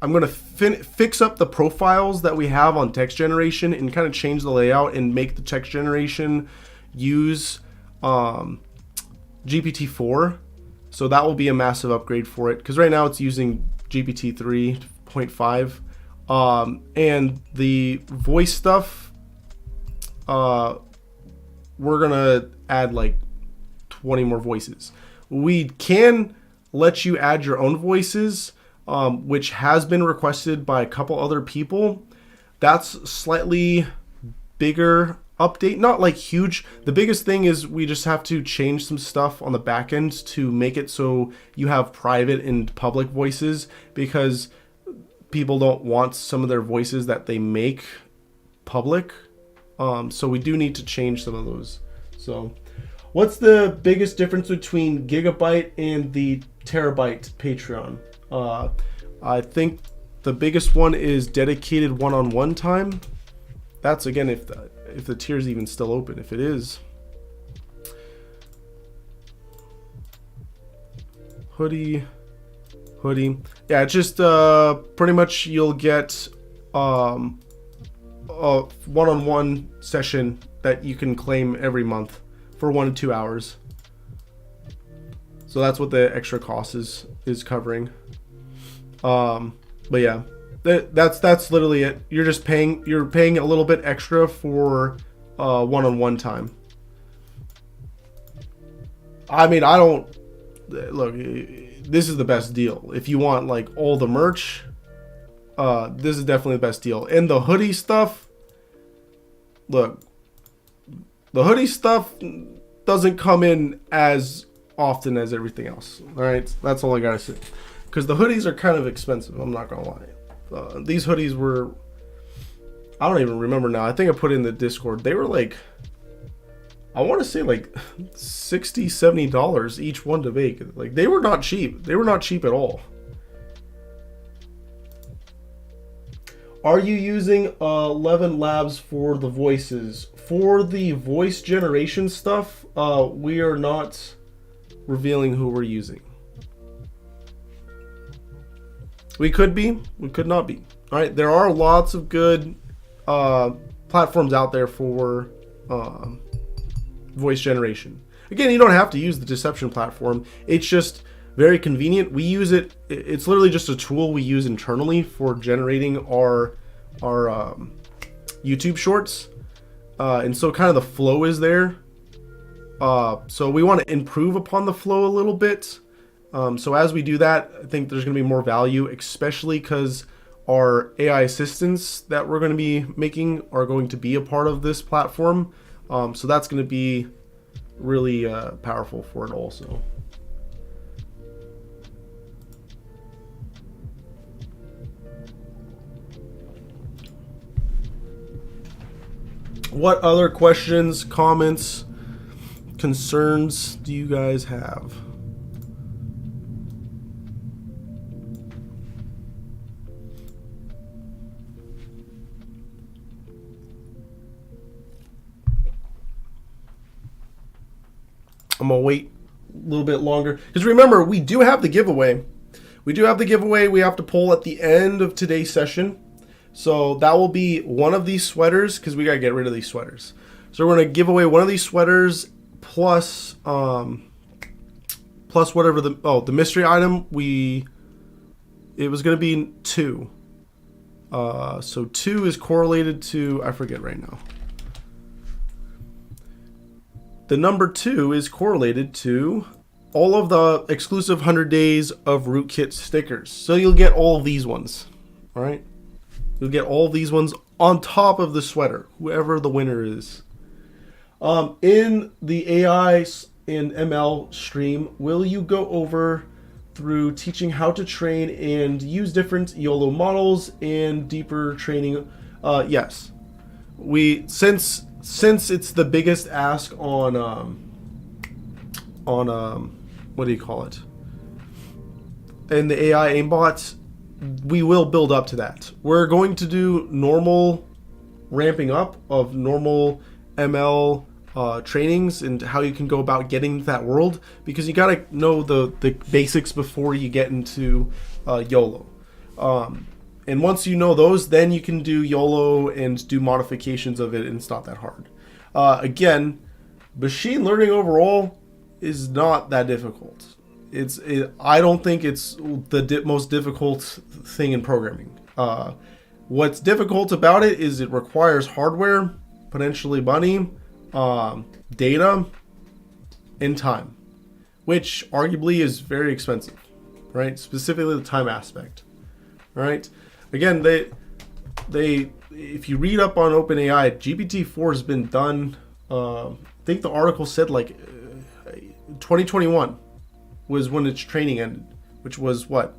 I'm going to fix up the profiles that we have on text generation and kind of change the layout and make the text generation use GPT-4. So that will be a massive upgrade for it, because right now it's using GPT 3.5. And the voice stuff, we're going to add like 20 more voices. We can let you add your own voices, which has been requested by a couple other people. That's slightly bigger update, not like huge. The biggest thing is we just have to change some stuff on the back end to make it so you have private and public voices, because people don't want some of their voices that they make public. So we do need to change some of those. So what's the biggest difference between Gigabyte and the Terabyte Patreon? I think the biggest one is dedicated one-on-one time. That's, again, if the tier's even still open. If it is, hoodie, yeah, it's just pretty much you'll get a one-on-one session that you can claim every month for 1 to 2 hours. So that's what the extra cost is covering. But yeah, that's literally it. You're just paying a little bit extra for one-on-one time. I mean, I don't look. This is the best deal. If you want like all the merch, this is definitely the best deal. And the hoodie stuff, look, the hoodie stuff doesn't come in as often as everything else. All right, that's all I gotta say. Because the hoodies are kind of expensive, I'm not gonna lie. These hoodies were, I don't even remember now. I think I put in the Discord. They were like, I want to say like $60, $70 each one to make. Like, they were not cheap. They were not cheap at all. Are you using 11 Labs for the voices? For the voice generation stuff, we are not revealing who we're using. We could be, we could not be. All right, there are lots of good platforms out there for voice generation. Again, you don't have to use the Deception platform. It's just very convenient. We use it. It's literally just a tool we use internally for generating our YouTube shorts, and so kind of the flow is there. So we want to improve upon the flow a little bit. So as we do that, I think there's going to be more value, especially because our AI assistants that we're going to be making are going to be a part of this platform. So that's going to be really powerful for it also. What other questions, comments, concerns do you guys have? I'm gonna wait a little bit longer because remember we do have the giveaway. We have to pull at the end of today's session. So that will be one of these sweaters because we gotta get rid of these sweaters. So we're gonna give away one of these sweaters plus whatever the mystery item it was gonna be 2. So 2 is correlated to, I forget right now. The number 2 is correlated to all of the exclusive 100 days of Rootkit stickers. So you'll get all of these ones. All right. You'll get all of these ones on top of the sweater, whoever the winner is. In the AI and ML stream, will you go over through teaching how to train and use different YOLO models and deeper training? Yes. Since it's the biggest ask on what do you call it? In the AI aimbot, we will build up to that. We're going to do normal ramping up of normal ML trainings and how you can go about getting into that world, because you gotta know the basics before you get into YOLO. And once you know those, then you can do YOLO and do modifications of it, and it's not that hard. Again, machine learning overall is not that difficult. I don't think it's the most difficult thing in programming. What's difficult about it is it requires hardware, potentially money, data, and time, which arguably is very expensive, right? Specifically the time aspect, right? Again, if you read up on OpenAI, GPT-4 has been done. I think the article said like 2021 was when its training ended, which was what,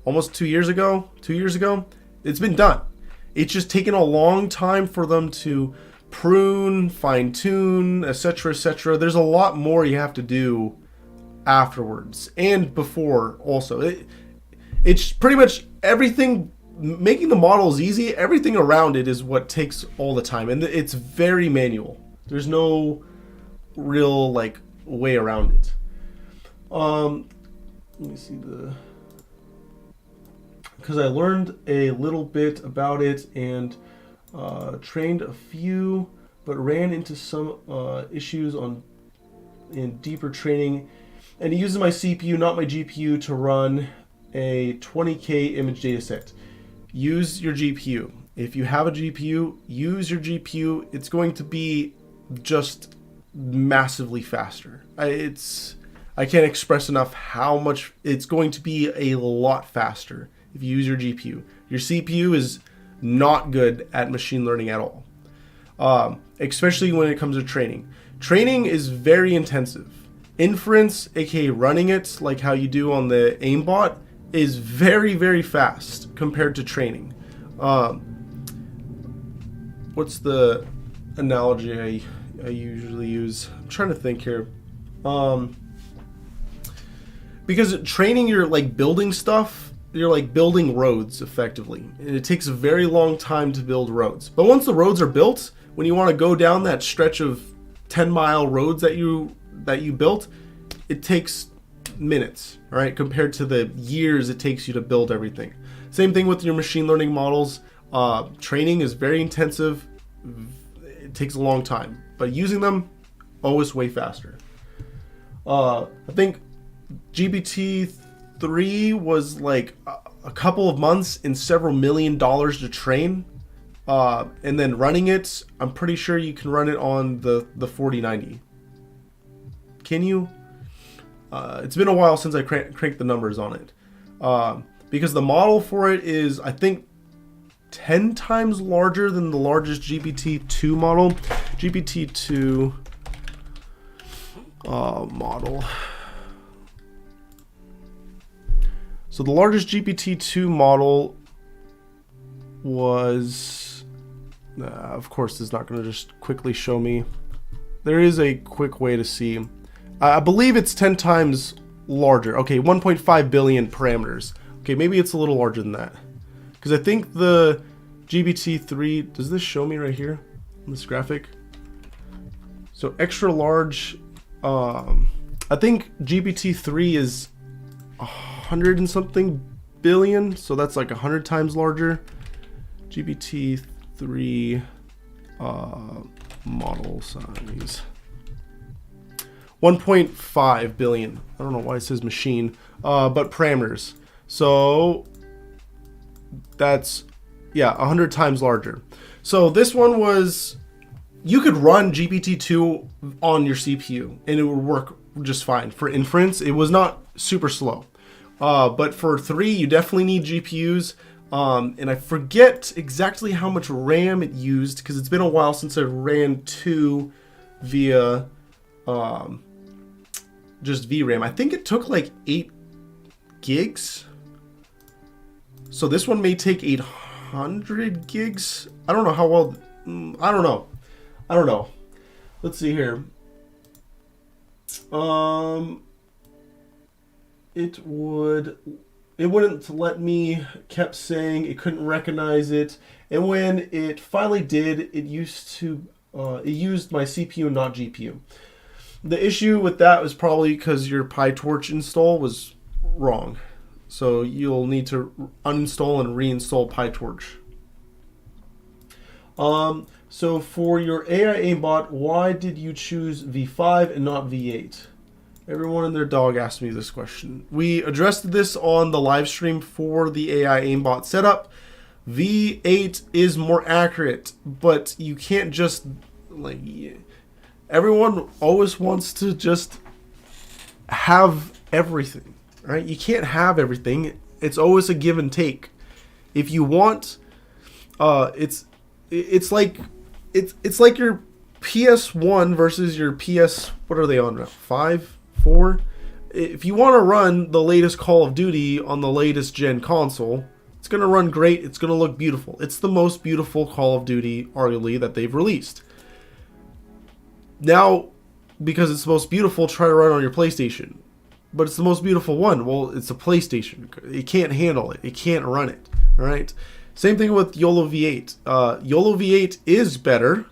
almost 2 years ago. 2 years ago, it's been done. It's just taken a long time for them to prune, fine tune, etc., etc. There's a lot more you have to do afterwards and before also. It's pretty much everything. Making the model is easy. Everything around it is what takes all the time, and it's very manual. There's no real like way around it. Let me see because I learned a little bit about it and trained a few, but ran into some issues in deeper training, and it uses my CPU, not my GPU, to run a 20K image dataset. Use your GPU. If you have a GPU, use your GPU. It's going to be just massively faster. I can't express enough how much it's going to be a lot faster if you use your GPU. Your CPU is not good at machine learning at all, especially when it comes to training. Training is very intensive. Inference, aka running it like how you do on the aimbot, is very, very fast compared to training. What's the analogy I usually use? I'm trying to think here. Because training, you're like building stuff, you're like building roads effectively. And it takes a very long time to build roads. But once the roads are built, when you want to go down that stretch of 10-mile roads that you built, it takes minutes, all right, compared to the years it takes you to build everything. Same thing with your machine learning models. Training is very intensive. It takes a long time, but using them, always way faster. I think GPT-3 was like a couple of months and several $1 million to train. And then running it, I'm pretty sure you can run it on the 4090. Can you? It's been a while since I cranked the numbers on it. Because the model for it is, I think, 10 times larger than the largest GPT-2 model. GPT-2 model. So the largest GPT-2 model was, of course, it's not going to just quickly show me. There is a quick way to see. I believe it's 10 times larger. Okay, 1.5 billion parameters. Okay, maybe it's a little larger than that. Because I think the GPT-3, does this show me right here on this graphic? So extra large I think GPT-3 is 100 and something billion, so that's like 100 times larger. GPT-3 model size 1.5 billion. I don't know why it says machine, but parameters. So that's, yeah, 100 times larger. So this one was, you could run GPT-2 on your CPU and it would work just fine. For inference, it was not super slow. But for 3, you definitely need GPUs. And I forget exactly how much RAM it used because it's been a while since I ran 2 via just VRAM. I think it took like 8 gigs. So this one may take 800 gigs. I don't know how well. I don't know. Let's see here. It wouldn't let me, kept saying it couldn't recognize it, and when it finally did, it used my CPU, not GPU. The issue with that was probably because your PyTorch install was wrong, so you'll need to uninstall and reinstall PyTorch. So for your AI aimbot, why did you choose V5 and not V8? Everyone and their dog asked me this question. We addressed this on the live stream for the AI aimbot setup. V8 is more accurate, but you can't just, like, everyone always wants to just have everything, right? You can't have everything. It's always a give and take. If you want, it's like your PS1 versus your PS, what are they on now? 5? 4? If you want to run the latest Call of Duty on the latest gen console, it's going to run great. It's going to look beautiful. It's the most beautiful Call of Duty, arguably, that they've released. Now, because it's the most beautiful, try to run on your PlayStation. But it's the most beautiful one. Well, it's a PlayStation. It can't handle it. It can't run it. All right? Same thing with YOLO V8. YOLO V8 is better,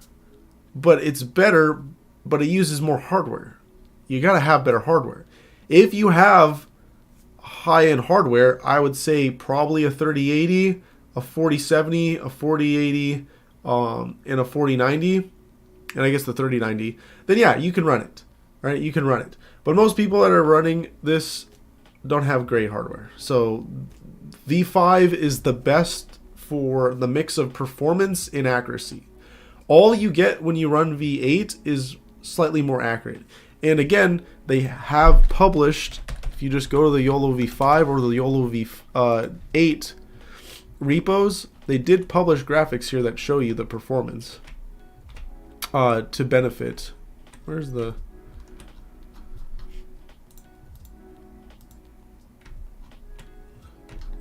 but it uses more hardware. You gotta have better hardware. If you have high-end hardware, I would say probably a 3080, a 4070, a 4080, and a 4090, and I guess the 3090. Then yeah, you can run it. Right? You can run it. But most people that are running this don't have great hardware. So V5 is the best for the mix of performance and accuracy. All you get when you run V8 is slightly more accurate. And again, they have published, if you just go to the YOLO V5 or the YOLO V8 repos, they did publish graphics here that show you the performance to benefit. Where's the...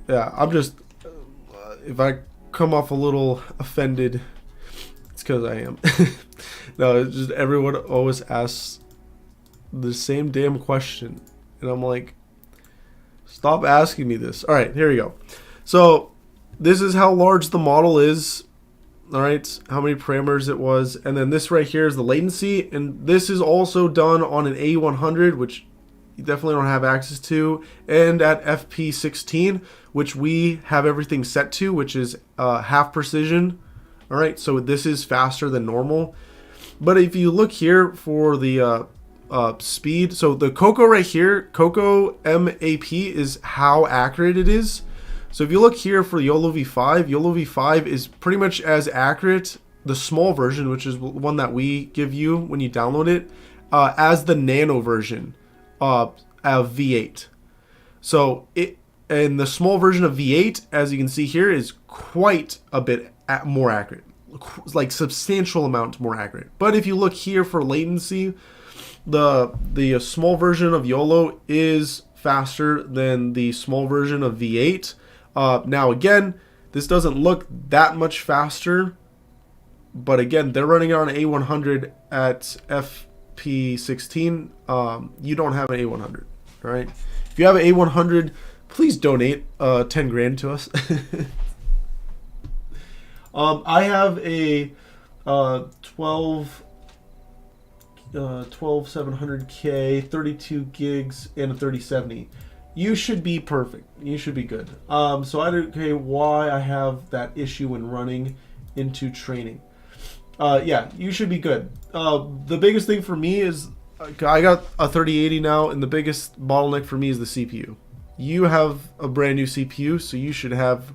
Yeah, I'm just... if I come off a little offended, it's because I am. No, it's just everyone always asks the same damn question, and I'm like, stop asking me this. All right, here we go. So this is how large the model is. All right, how many parameters it was, and then this right here is the latency, and this is also done on an A100, which you definitely don't have access to, and at FP16, which we have everything set to, which is half precision. All right, so this is faster than normal. But if you look here for the speed, so the Coco right here, Coco MAP is how accurate it is. So if you look here for YOLO V5 is pretty much as accurate, the small version, which is one that we give you when you download it, as the nano version of V8. So and the small version of V8, as you can see here, is quite a bit more accurate, like substantial amount more accurate. But if you look here for latency, the small version of YOLO is faster than the small version of V8. Now again, this doesn't look that much faster, but again, they're running on an A100 at FP16. You don't have an A100, right? If you have an A100, please donate 10 grand to us. I have a 12 12700K, 32 gigs, and a 3070. You should be perfect. You should be good. So I don't know why I have that issue when running into training. Yeah, you should be good. The biggest thing for me is I got a 3080 now, and the biggest bottleneck for me is the CPU. You have a brand new CPU, so you should have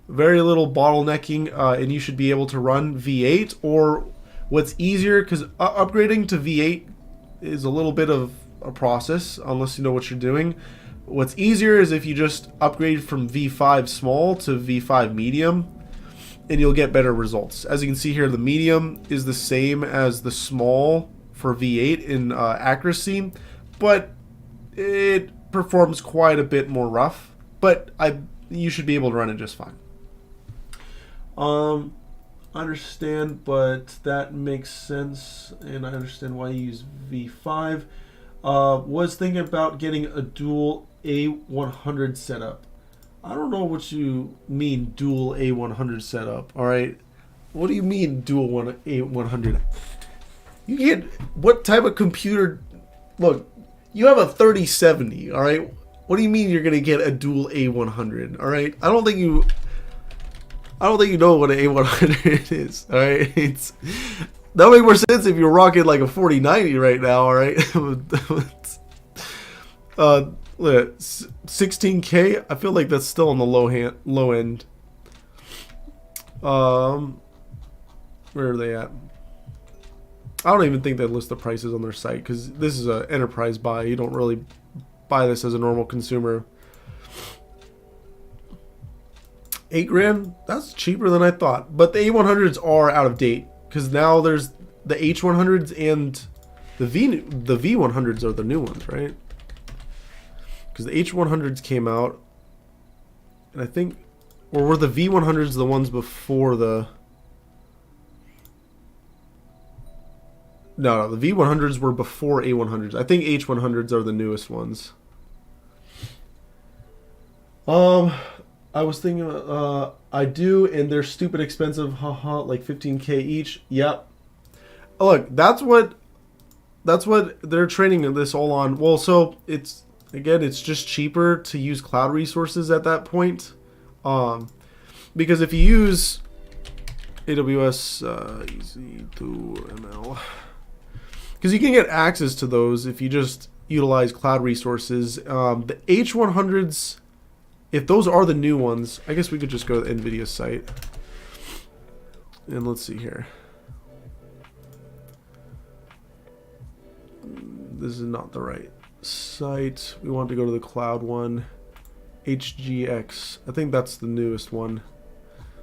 very little bottlenecking, and you should be able to run V8, or what's easier, because upgrading to V8 is a little bit of a process unless you know what you're doing. What's easier is if you just upgrade from V5 small to V5 medium, and you'll get better results. As you can see here, the medium is the same as the small for V8 in accuracy, but it performs quite a bit more rough. But you should be able to run it just fine. Understand, but that makes sense, and I understand why you use V5. Was thinking about getting a dual A100 setup. I don't know what you mean dual A100 setup. All right, what do you mean dual A100? You get what type of computer? Look, you have a 3070. All right, what do you mean you're gonna get a dual A100? All right, I don't think you know what an A100 is. All right, that would make more sense if you're rocking like a 4090 right now. All right. Look, 16K. I feel like that's still on the low end. Where are they at? I don't even think they list the prices on their site, because this is an enterprise buy. You don't really buy this as a normal consumer. $8 grand. That's cheaper than I thought. But the A100s are out of date, because now there's the H100s and the V100s are the new ones, right? Because the H100s came out, and I think, or were the V100s the ones before the? No, the V100s were before A100s. I think H100s are the newest ones. I was thinking, I do, and they're stupid expensive, haha, like 15K each. Yep. Look, that's what they're training this all on. Well, so it's just cheaper to use cloud resources at that point, because if you use AWS EC2ML, because you can get access to those if you just utilize cloud resources. The H100s. If those are the new ones, I guess we could just go to NVIDIA's site. And let's see here. This is not the right site. We want to go to the cloud one. HGX. I think that's the newest one.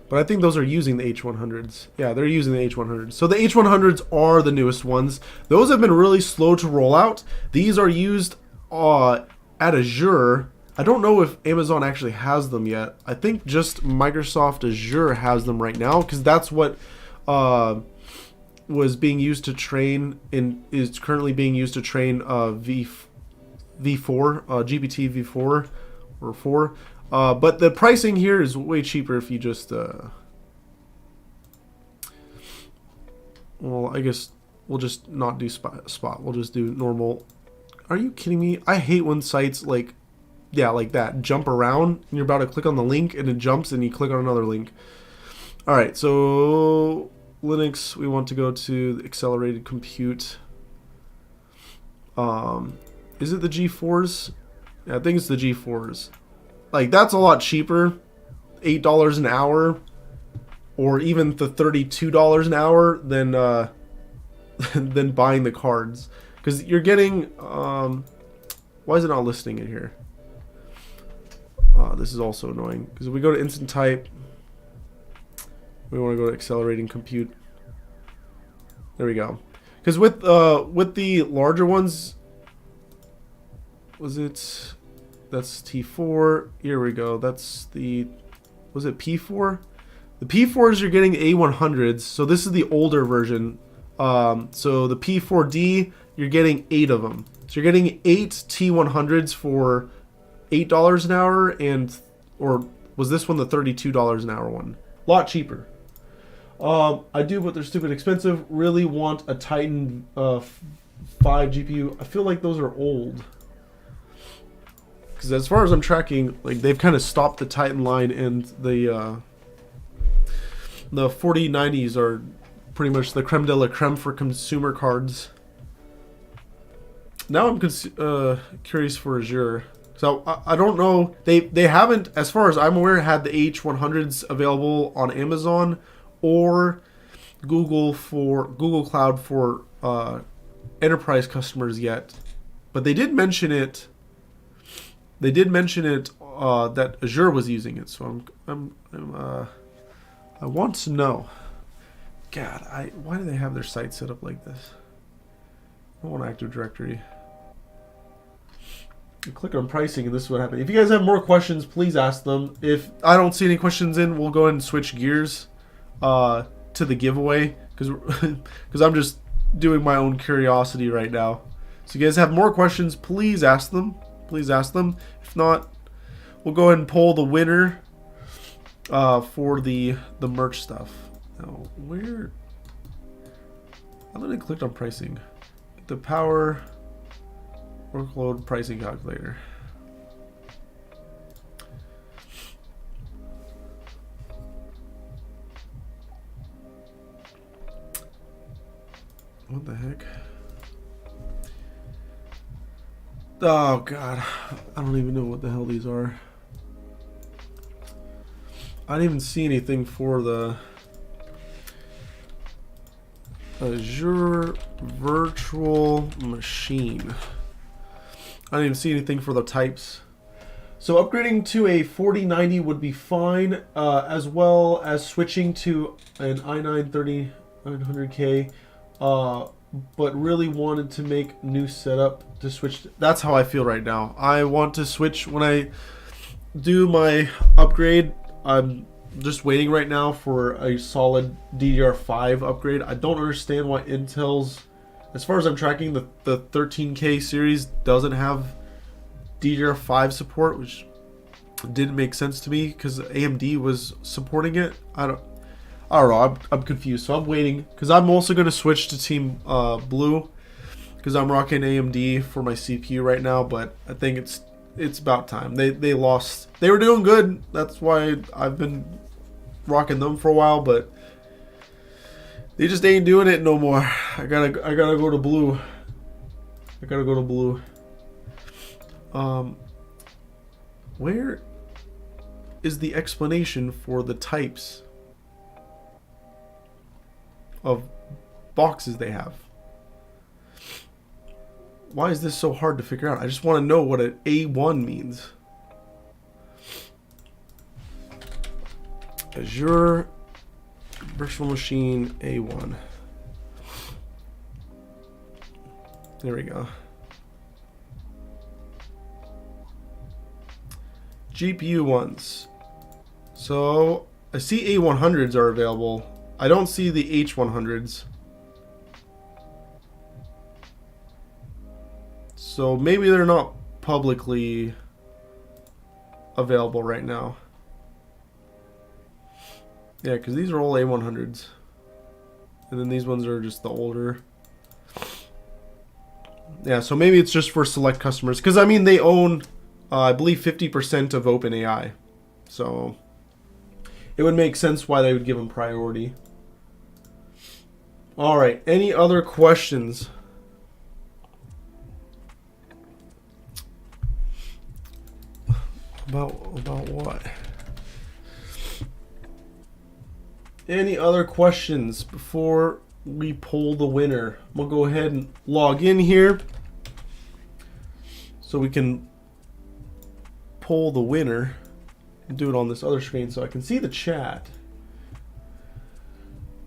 But I think those are using the H100s. Yeah, they're using the H100s. So the H100s are the newest ones. Those have been really slow to roll out. These are used at Azure. I don't know if Amazon actually has them yet. I think just Microsoft Azure has them right now, because that's what was being used to train and is currently being used to train V4, GPT V4 or 4. But the pricing here is way cheaper if you just well, I guess we'll just not do spot. We'll just do normal. Are you kidding me? I hate when sites like that jump around and you're about to click on the link and it jumps and you click on another link. All right, so Linux, we want to go to the accelerated compute. Is it the G4s? Yeah, I think it's the G4s. Like, that's a lot cheaper, $8 an hour, or even the $32 an hour than than buying the cards, because you're getting. Why is it not listing it here? This is also annoying, because if we go to Instant Type, we want to go to accelerating compute. There we go. Because with the larger ones, was it? That's T4. Here we go. That's the. Was it P4? The P4s you're getting A100s. So this is the older version. So the P4D, you're getting 8 of them. So you're getting 8 T100s for $8 an hour, or was this one the $32 an hour one? A lot cheaper. I do, but they're stupid expensive. Really want a Titan GPU. I feel like those are old. Because as far as I'm tracking, like they've kind of stopped the Titan line, and the 4090s are pretty much the creme de la creme for consumer cards. Now I'm curious for Azure. So I don't know. They haven't, as far as I'm aware, had the H100s available on Amazon or Google Cloud for enterprise customers yet. But they did mention it. They did mention it that Azure was using it. So I want to know. God, why do they have their site set up like this? I want Active Directory. You click on pricing and this is what happened. If you guys have more questions, please ask them. If I don't see any questions in, we'll go ahead and switch gears to the giveaway, because I'm just doing my own curiosity right now. So if you guys have more questions, please ask them. Please ask them. If not, we'll go ahead and pull the winner for the merch stuff. Now, where? I literally clicked on pricing. The power workload pricing calculator. What the heck? Oh god, I don't even know what the hell these are. I didn't even see anything for the Azure Virtual Machine. I didn't even see anything for the types. So upgrading to a 4090 would be fine, as well as switching to an i9 3900K. But really wanted to make new setup to switch. That's how I feel right now. I want to switch when I do my upgrade. I'm just waiting right now for a solid DDR5 upgrade. I don't understand why Intel's, as far as I'm tracking, the 13K series doesn't have DDR5 support, which didn't make sense to me because AMD was supporting it. I don't know. I'm confused. So I'm waiting because I'm also going to switch to Team Blue because I'm rocking AMD for my CPU right now. But I think it's about time. They lost. They were doing good. That's why I've been rocking them for a while. But they just ain't doing it no more. I gotta go to Blue. I gotta go to Blue. Where is the explanation for the types of boxes they have? Why is this so hard to figure out? I just want to know what an A1 means. Azure Virtual Machine A1. There we go. GPU ones. So I see A100s are available. I don't see the H100s. So maybe they're not publicly available right now. Yeah, because these are all A100s. And then these ones are just the older. Yeah, so maybe it's just for select customers. Because, I mean, they own, I believe, 50% of OpenAI. So it would make sense why they would give them priority. All right, any other questions? About what? Any other questions before we pull the winner? We'll go ahead and log in here so we can pull the winner and do it on this other screen so I can see the chat.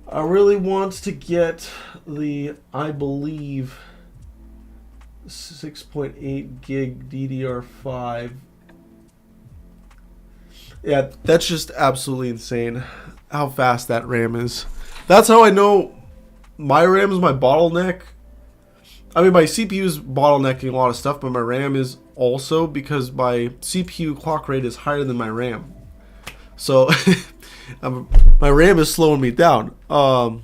I really want to get the, I believe, 6.8 gig DDR5. Yeah, that's just absolutely insane how fast that RAM is. That's how I know my RAM is my bottleneck. I mean, my CPU is bottlenecking a lot of stuff, but my RAM is also, because my CPU clock rate is higher than my RAM. So my RAM is slowing me down. Yeah,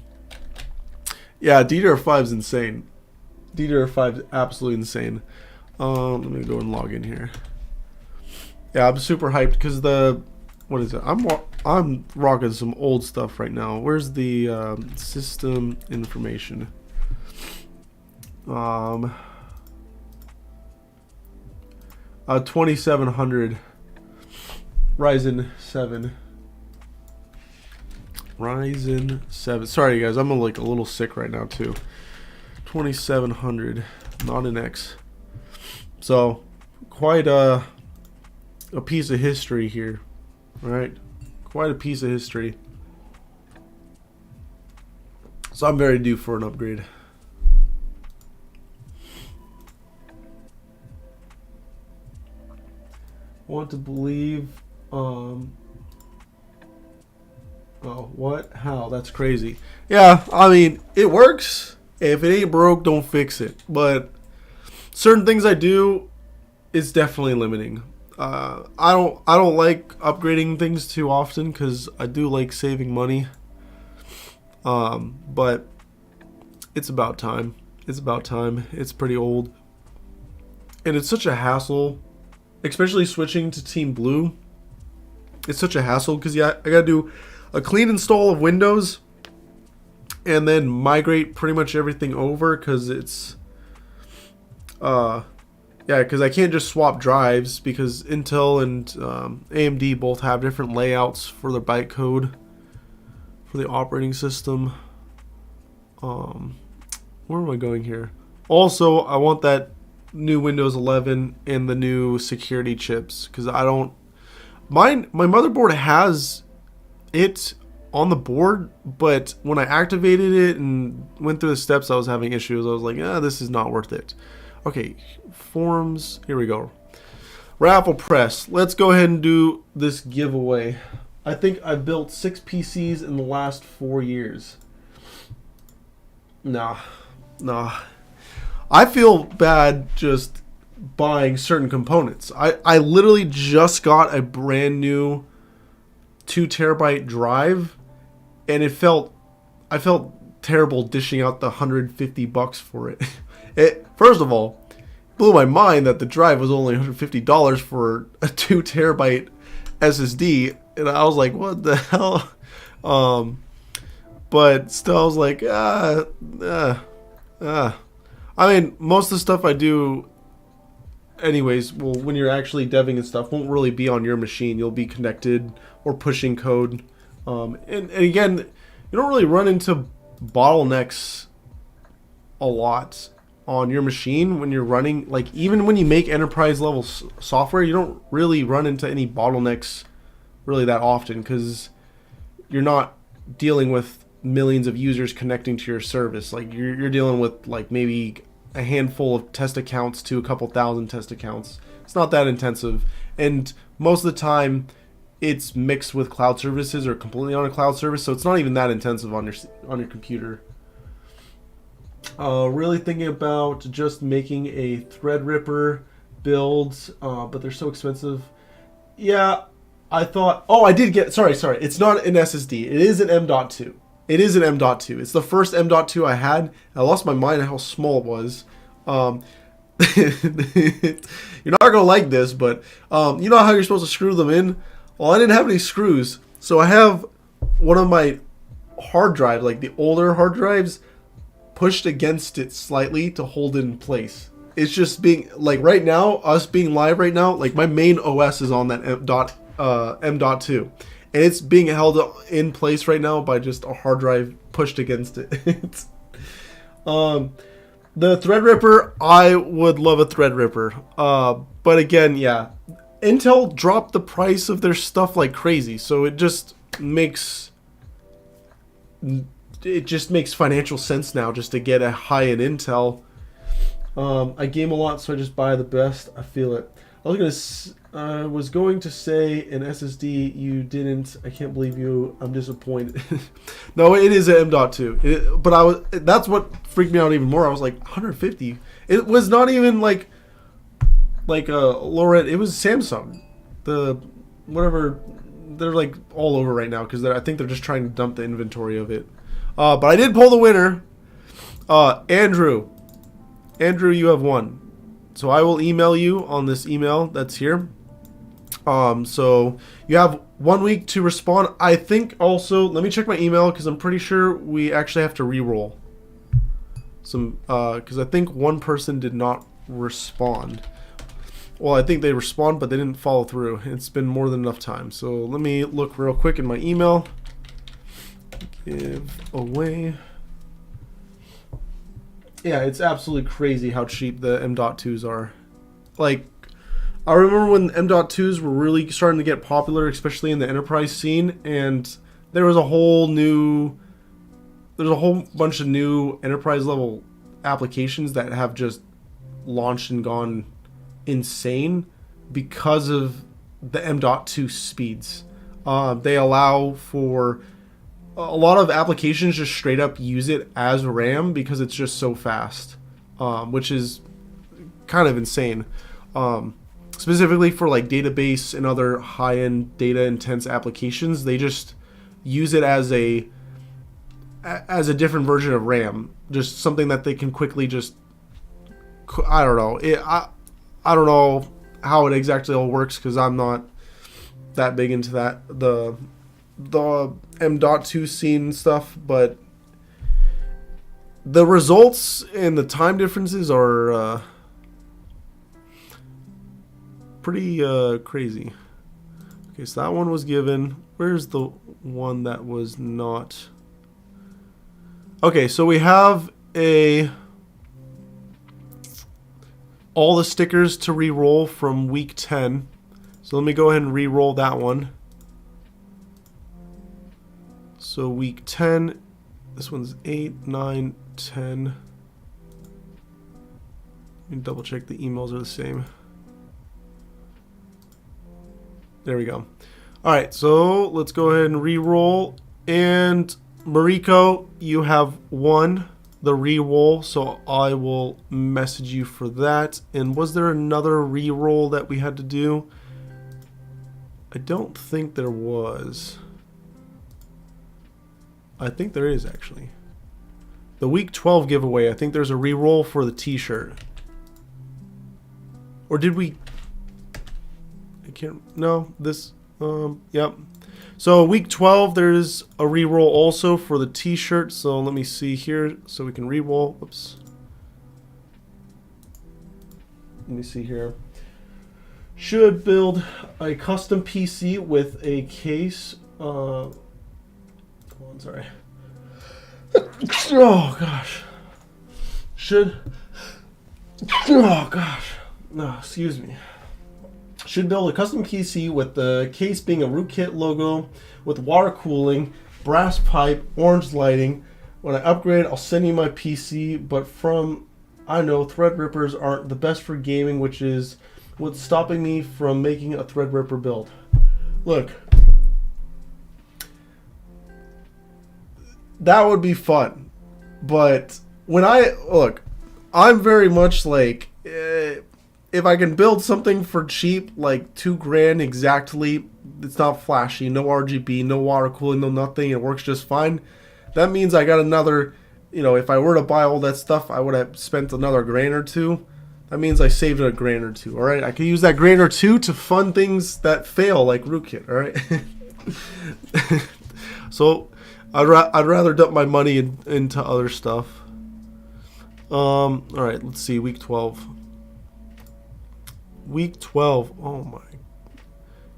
DDR5 is insane. DDR5 is absolutely insane. Let me go and log in here. Yeah, I'm super hyped because what is it? I'm rocking some old stuff right now. Where's the system information? 2700 Ryzen 7. Ryzen 7. Sorry guys, I'm like a little sick right now too. 2700, not an X. So quite a piece of history here. All right, quite a piece of history. So I'm very due for an upgrade. Want to believe oh, what? How? That's crazy. Yeah, I mean, it works. If it ain't broke, don't fix it. But certain things I do, it's definitely limiting. I don't like upgrading things too often because I do like saving money. But it's about time. It's about time. It's pretty old. And it's such a hassle, especially switching to Team Blue. It's such a hassle because I gotta do a clean install of Windows and then migrate pretty much everything over because it's because I can't just swap drives because Intel and AMD both have different layouts for their bytecode for the operating system. Where am I going here? Also, I want that new Windows 11 and the new security chips because I don't. My motherboard has it on the board, but when I activated it and went through the steps, I was having issues. I was like, this is not worth it. Okay, forums. Here we go. Raffle press. Let's go ahead and do this giveaway. I think I've built 6 PCs in the last 4 years. Nah. I feel bad just buying certain components. I literally just got a brand new 2 terabyte drive, and I felt terrible dishing out the $150 for it. First of all, blew my mind that the drive was only $150 for a 2 terabyte SSD, and I was like, what the hell? But still, I was like, I mean, most of the stuff I do anyways, well, when you're actually deving and stuff, won't really be on your machine. You'll be connected or pushing code. And again, you don't really run into bottlenecks a lot on your machine when you're running. Like, even when you make enterprise level software, you don't really run into any bottlenecks really that often because you're not dealing with millions of users connecting to your service. Like, you're dealing with like maybe a handful of test accounts to a couple thousand test accounts. It's not that intensive, and most of the time it's mixed with cloud services or completely on a cloud service, so it's not even that intensive on your computer. Really thinking about just making a Threadripper build, but they're so expensive. Yeah, I thought. Oh, I did get. Sorry. It's not an SSD. It is an M.2. It is an M.2. It's the first M.2 I had. I lost my mind at how small it was. You're not gonna like this, but you know how you're supposed to screw them in? Well, I didn't have any screws, so I have one of my hard drive, like the older hard drives, pushed against it slightly to hold it in place. It's just being like right now, us being live right now, like my main OS is on that M.2. And it's being held in place right now by just a hard drive pushed against it. The Threadripper, I would love a Threadripper. But again, yeah, Intel dropped the price of their stuff like crazy, so it just makes financial sense now just to get a high-end Intel. I game a lot, so I just buy the best. I feel it. I was going to say an SSD. You didn't. I can't believe you. I'm disappointed. No, it is an M.2. But that's what freaked me out even more. I was like, 150. It was not even like a lower end. It was Samsung. The whatever. They're like all over right now because I think they're just trying to dump the inventory of it. But I did pull the winner. Andrew. Andrew, you have 1. So I will email you on this email that's here. So you have 1 week to respond. I think also, let me check my email because I'm pretty sure we actually have to re-roll some, because I think one person did not respond. Well, I think they respond, but they didn't follow through. It's been more than enough time. So let me look real quick in my email. Give away. Yeah, it's absolutely crazy how cheap the M.2s are. Like, I remember when M.2s were really starting to get popular, especially in the enterprise scene, and there was a whole bunch of new enterprise level applications that have just launched and gone insane because of the M.2 speeds. They allow for a lot of applications just straight up use it as RAM because it's just so fast, which is kind of insane. Specifically for like database and other high-end data intense applications, they just use it as a different version of RAM, just something that they can quickly just, I don't know. I don't know how it exactly all works because I'm not that big into that, the M.2 scene stuff, but the results and the time differences are pretty crazy. Okay, so that one was given. Where's the one that was not? Okay, so we have all the stickers to re-roll from week 10. So let me go ahead and re-roll that one. So week 10, this one's 8, 9, 10. Let me double check the emails are the same. There we go. All right, so let's go ahead and re-roll. And Mariko, you have won the re-roll, so I will message you for that. And was there another re-roll that we had to do? I don't think there was. I think there is actually. The week 12 giveaway, I think there's a re-roll for the t-shirt. Or did we? I can't, no, this, yep. So week 12, there's a re-roll also for the t-shirt. So let me see here so we can re-roll. Oops. Let me see here. Should build a custom PC with a case. Hold on, sorry. Oh gosh. Oh gosh. No, excuse me. Should build a custom PC with the case being a Rootkit logo with water cooling, brass pipe, orange lighting. When I upgrade, I'll send you my PC, but I know Threadrippers aren't the best for gaming, which is what's stopping me from making a Threadripper build. Look, that would be fun, but I'm very much like, if I can build something for cheap, like $2,000 exactly, it's not flashy, no RGB, no water cooling, no nothing, it works just fine. That means I got another, if I were to buy all that stuff, I would have spent another $1,000 or $2,000. That means I saved $1,000 or $2,000. All right, I can use that $1,000 or $2,000 to fund things that fail, like Rootkit. All right. So I'd rather dump my money into other stuff. All right, let's see. Week 12. Week 12. Oh my.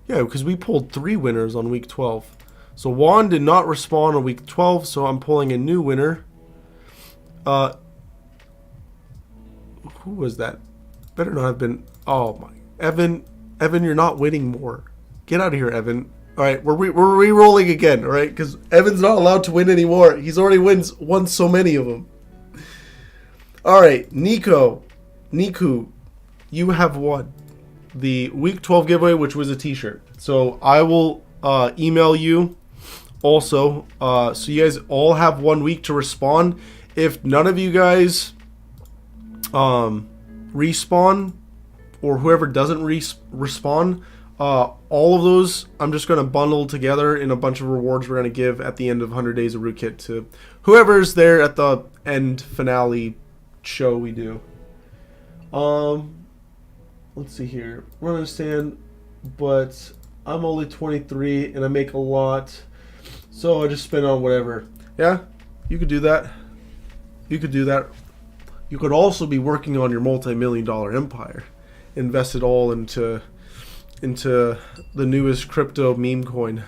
Yeah, because we pulled 3 winners on week 12. So Juan did not respond on week 12, so I'm pulling a new winner. Who was that? Better not have been. Oh my. Evan, you're not winning more. Get out of here, Evan. All right, we're re-rolling again, all right? Because Evan's not allowed to win anymore. He's already won so many of them. All right, Niku, you have won the week 12 giveaway, which was a t-shirt. So I will email you also. So you guys all have 1 week to respond. If none of you guys respawn, or whoever doesn't respond, all of those I'm just going to bundle together in a bunch of rewards we're going to give at the end of 100 Days of Rootkit to whoever's there at the end finale show we do. Let's see here. I don't understand, but I'm only 23 and I make a lot, so I just spend on whatever. Yeah, you could do that. You could do that. You could also be working on your multi-million-dollar empire, invest it all into the newest crypto meme coin.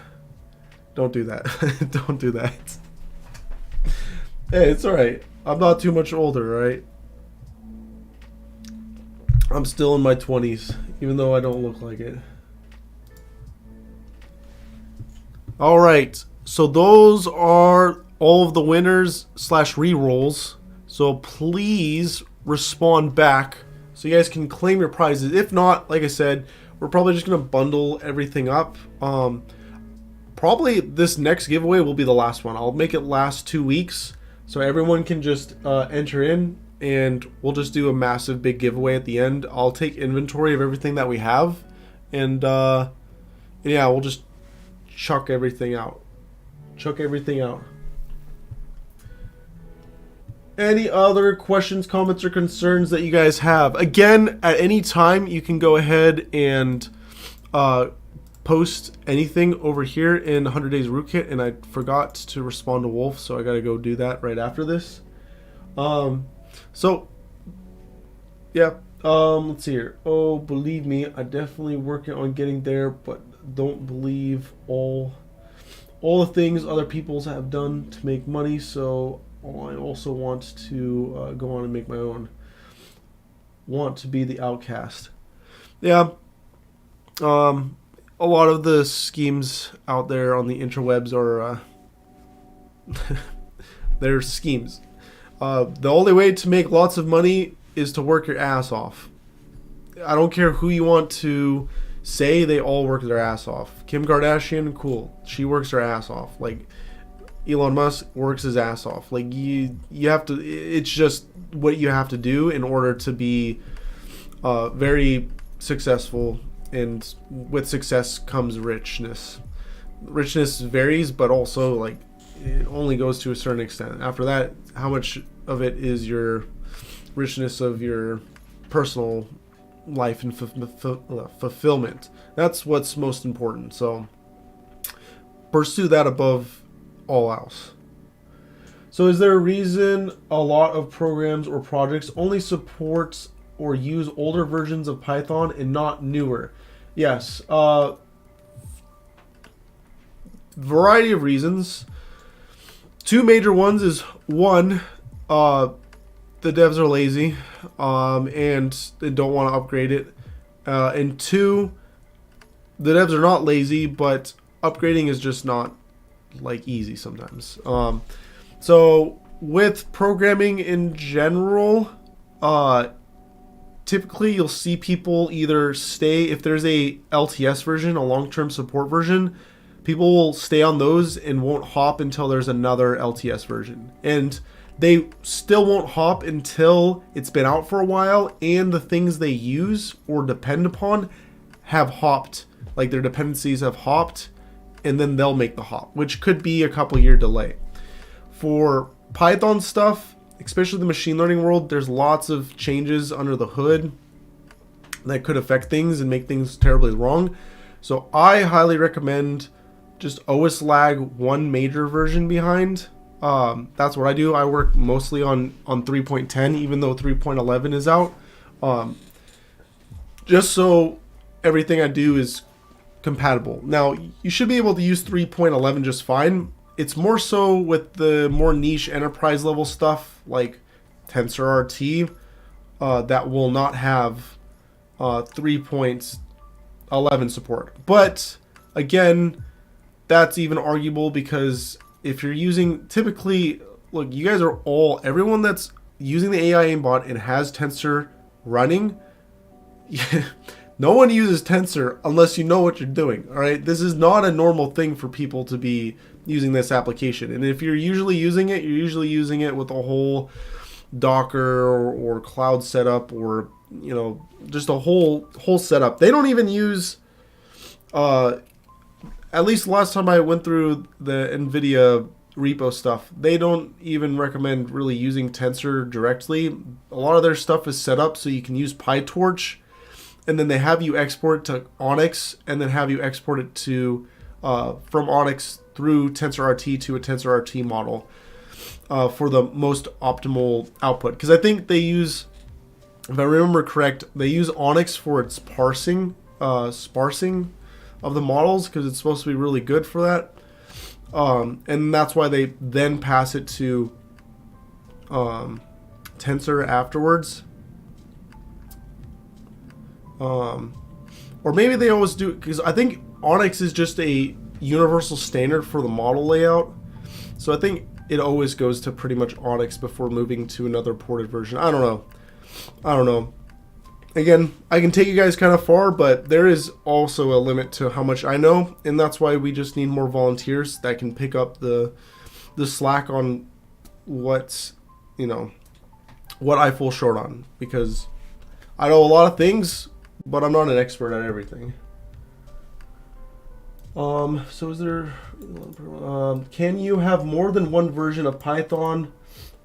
Don't do that. Don't do that. Hey, it's alright. I'm not too much older, right? I'm still in my 20s, even though I don't look like it. Alright, so those are all of the winners / re-rolls. So please respond back so you guys can claim your prizes. If not, like I said, we're probably just going to bundle everything up. Probably this next giveaway will be the last one. I'll make it last 2 weeks so everyone can just enter in, and we'll just do a massive big giveaway at the end. I'll take inventory of everything that we have, and yeah, we'll just chuck everything out. Chuck everything out. Any other questions, comments, or concerns that you guys have? Again, at any time, you can go ahead and post anything over here in 100 Days Rootkit, and I forgot to respond to Wolf, so I gotta go do that right after this. So, yeah, let's see here. Oh, believe me, I definitely working on getting there, but don't believe all the things other people's have done to make money, so I also want to go on and make my own. Want to be the outcast. Yeah. A lot of the schemes out there on the interwebs are they're schemes. The only way to make lots of money is to work your ass off. I don't care who you want to say, they all work their ass off. Kim Kardashian, cool. She works her ass off. Like, Elon Musk works his ass off. Like, you have to, it's just what you have to do in order to be very successful, and with success comes richness. Richness varies, but also, like, it only goes to a certain extent. After that, how much of it is your richness of your personal life and fulfillment? That's what's most important. So pursue that above all else. So is there a reason a lot of programs or projects only support or use older versions of Python and not newer? Yes, variety of reasons. Two major ones is, one, the devs are lazy and they don't want to upgrade it, and two, the devs are not lazy, but upgrading is just not like easy sometimes. So with programming in general, typically you'll see people either stay, if there's a LTS version, a long-term support version, people will stay on those and won't hop until there's another LTS version. And they still won't hop until it's been out for a while and the things they use or depend upon have hopped, like their dependencies have hopped, and then they'll make the hop, which could be a couple year delay. For Python stuff, especially the machine learning world, there's lots of changes under the hood that could affect things and make things terribly wrong. So I highly recommend just OS lag one major version behind. That's what I do. I work mostly on 3.10, even though 3.11 is out. Just so everything I do is compatible. Now, you should be able to use 3.11 just fine. It's more so with the more niche enterprise level stuff like TensorRT that will not have 3.11 support. But again, that's even arguable because if you're using, typically, look, you guys are all, everyone that's using the AI aimbot and has Tensor running, no one uses Tensor unless you know what you're doing, all right? This is not a normal thing for people to be using this application. And if you're usually using it, you're usually using it with a whole Docker or cloud setup, or, you know, just a whole setup. They don't even use, at least last time I went through the NVIDIA repo stuff. They don't even recommend really using Tensor directly. A lot of their stuff is set up so you can use PyTorch, and then they have you export to Onyx, and then have you export it to from Onyx through TensorRT to a TensorRT model for the most optimal output. Because I think they use, if I remember correct, they use Onyx for its parsing, sparsing of the models, because it's supposed to be really good for that. And that's why they then pass it to Tensor afterwards. Or maybe they always do, because I think Onyx is just a universal standard for the model layout. So I think it always goes to pretty much Onyx before moving to another ported version. I don't know. Again, I can take you guys kind of far, but there is also a limit to how much I know, and that's why we just need more volunteers that can pick up the slack on what's, what I fall short on, because I know a lot of things, but I'm not an expert at everything. So is there, can you have more than one version of Python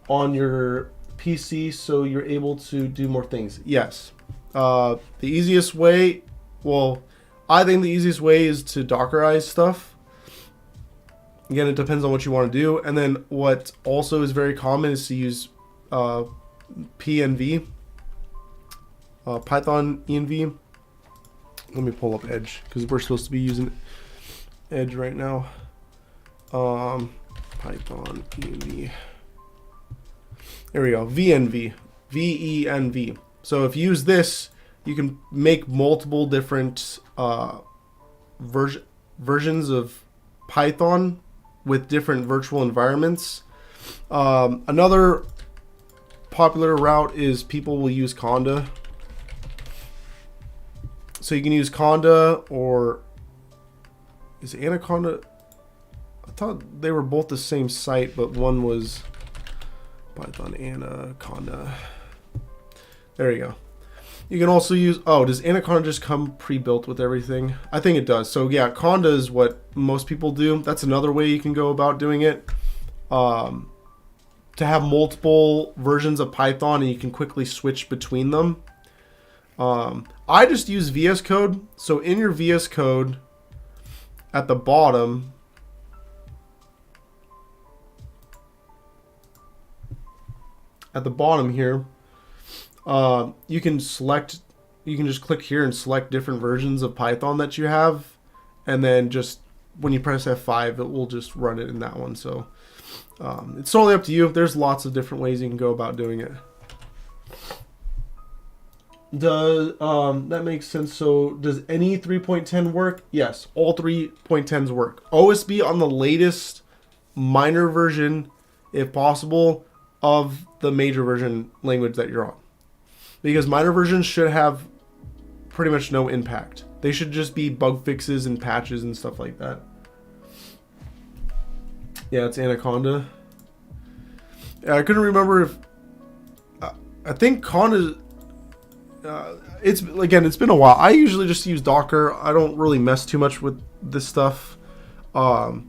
on your PC so you're able to do more things? Yes. The easiest way, well, I think the easiest way is to Dockerize stuff. Again, it depends on what you want to do. And then what also is very common is to use PNV, Python env. Let me pull up Edge, because we're supposed to be using Edge right now. Python env. There we go. VNV. VENV. So if you use this, you can make multiple different versions of Python with different virtual environments. Another popular route is people will use Conda. So you can use Conda, or is Anaconda? I thought they were both the same site, but one was Python Anaconda. There you go. You can also use, does Anaconda just come pre-built with everything? I think it does. So yeah, Conda is what most people do. That's another way you can go about doing it. To have multiple versions of Python and you can quickly switch between them. I just use VS Code. So in your VS Code, at the bottom, here, you can just click here and select different versions of Python that you have, and then just when you press F5, it will just run it in that one. So it's totally up to you. There's lots of different ways you can go about doing it. Does that makes sense? So does any 3.10 work? Yes, all 3.10s work. OSB on the latest minor version, if possible, of the major version language that you're on. Because minor versions should have pretty much no impact. They should just be bug fixes and patches and stuff like that. Yeah, it's Anaconda. I couldn't remember if... I think Conda... it's been a while. I usually just use Docker. I don't really mess too much with this stuff. But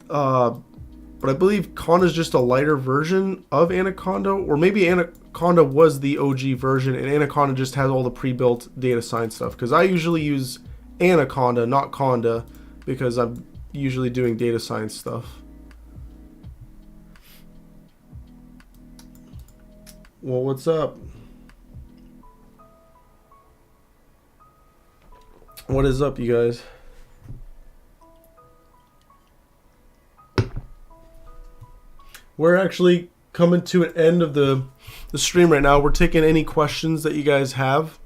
I believe Conda is just a lighter version of Anaconda, or maybe Anaconda was the OG version and Anaconda just has all the pre-built data science stuff. Because I usually use Anaconda, not Conda, because I'm usually doing data science stuff. Well, what's up? What is up, you guys? We're actually coming to an end of the stream right now. We're taking any questions that you guys have.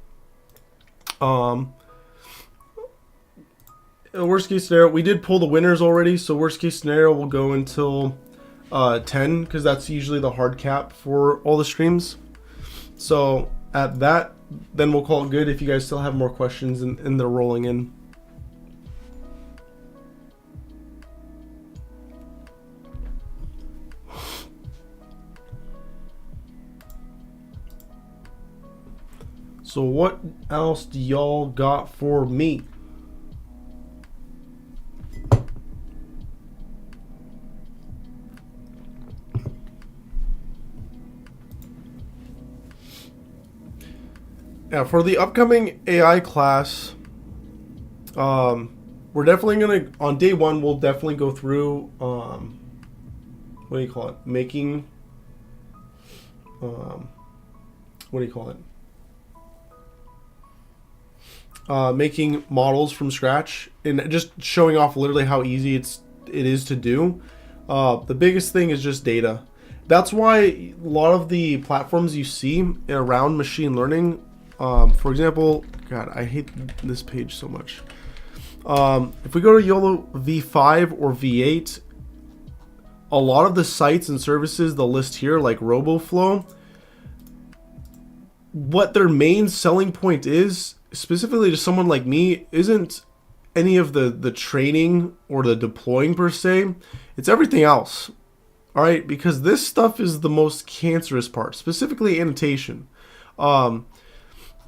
Worst case scenario, we did pull the winners already, so worst case scenario will go until 10, because that's usually the hard cap for all the streams. So at that, then we'll call it good if you guys still have more questions and they're rolling in. So what else do y'all got for me? Yeah, for the upcoming AI class, we're definitely gonna, on day one, we'll definitely go through, what do you call it? Making, what do you call it? Making models from scratch and just showing off literally how easy it is to do. The biggest thing is just data. That's why a lot of the platforms you see around machine learning, for example, God, I hate this page so much. If we go to YOLO V5 or V8, a lot of the sites and services they'll list here, like RoboFlow, what their main selling point is, specifically to someone like me, isn't any of the training or the deploying per se. It's everything else. All right, because this stuff is the most cancerous part, specifically annotation,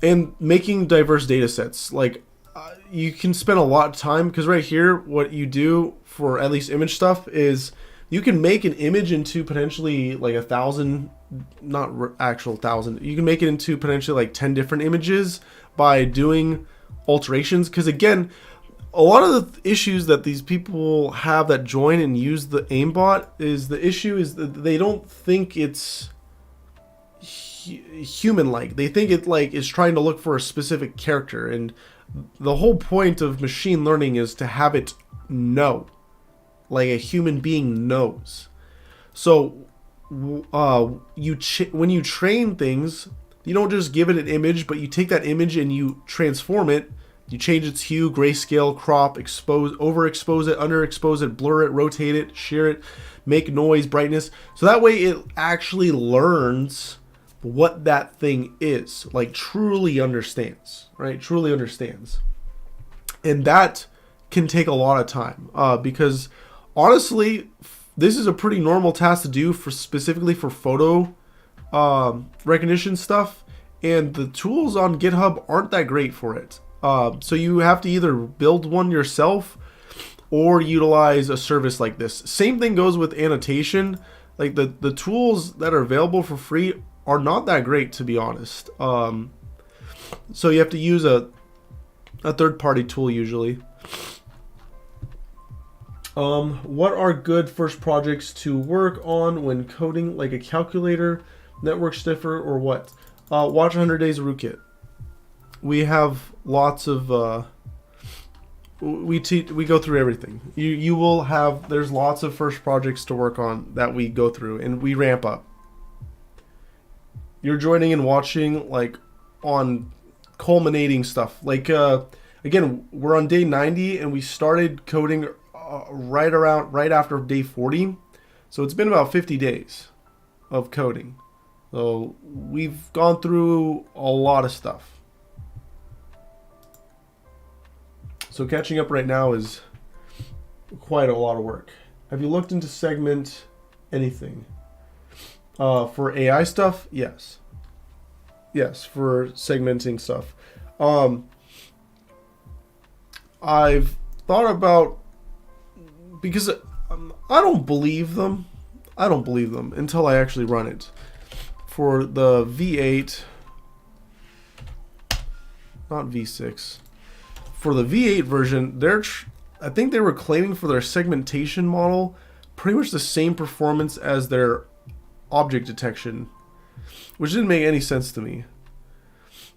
and making diverse data sets. Like, you can spend a lot of time, because right here, what you do for at least image stuff is you can make an image into potentially like 1,000, not actual 1,000. You can make it into potentially like 10 different images by doing alterations. Because again, a lot of the issues that these people have that join and use the aimbot is the issue is that they don't think it's human-like. They think it like is trying to look for a specific character, and the whole point of machine learning is to have it know, like a human being knows. So when you train things, you don't just give it an image, but you take that image and you transform it. You change its hue, grayscale, crop, expose, overexpose it, underexpose it, blur it, rotate it, shear it, make noise, brightness. So that way it actually learns what that thing is, like truly understands, right? Truly understands. And that can take a lot of time because honestly, this is a pretty normal task to do for specifically for photo recognition stuff. And the tools on GitHub aren't that great for it. So you have to either build one yourself or utilize a service like this. Same thing goes with annotation. Like the tools that are available for free are not that great, to be honest. So you have to use a third-party tool usually. What are good first projects to work on when coding, like a calculator, network sniffer, or what? Watch 100 Days of Rootkit. We have lots of we go through everything. You will have, there's lots of first projects to work on that we go through and we ramp up. You're joining and watching like on culminating stuff. Like again, we're on day 90 and we started coding right after day 40. So it's been about 50 days of coding. So we've gone through a lot of stuff. So catching up right now is quite a lot of work. Have you looked into segment anything? For AI stuff? Yes. Yes, for segmenting stuff. I've thought about, because I don't believe them. I don't believe them until I actually run it. For the V8, not V6. For the V8 version, I think they were claiming for their segmentation model pretty much the same performance as their object detection, which didn't make any sense to me.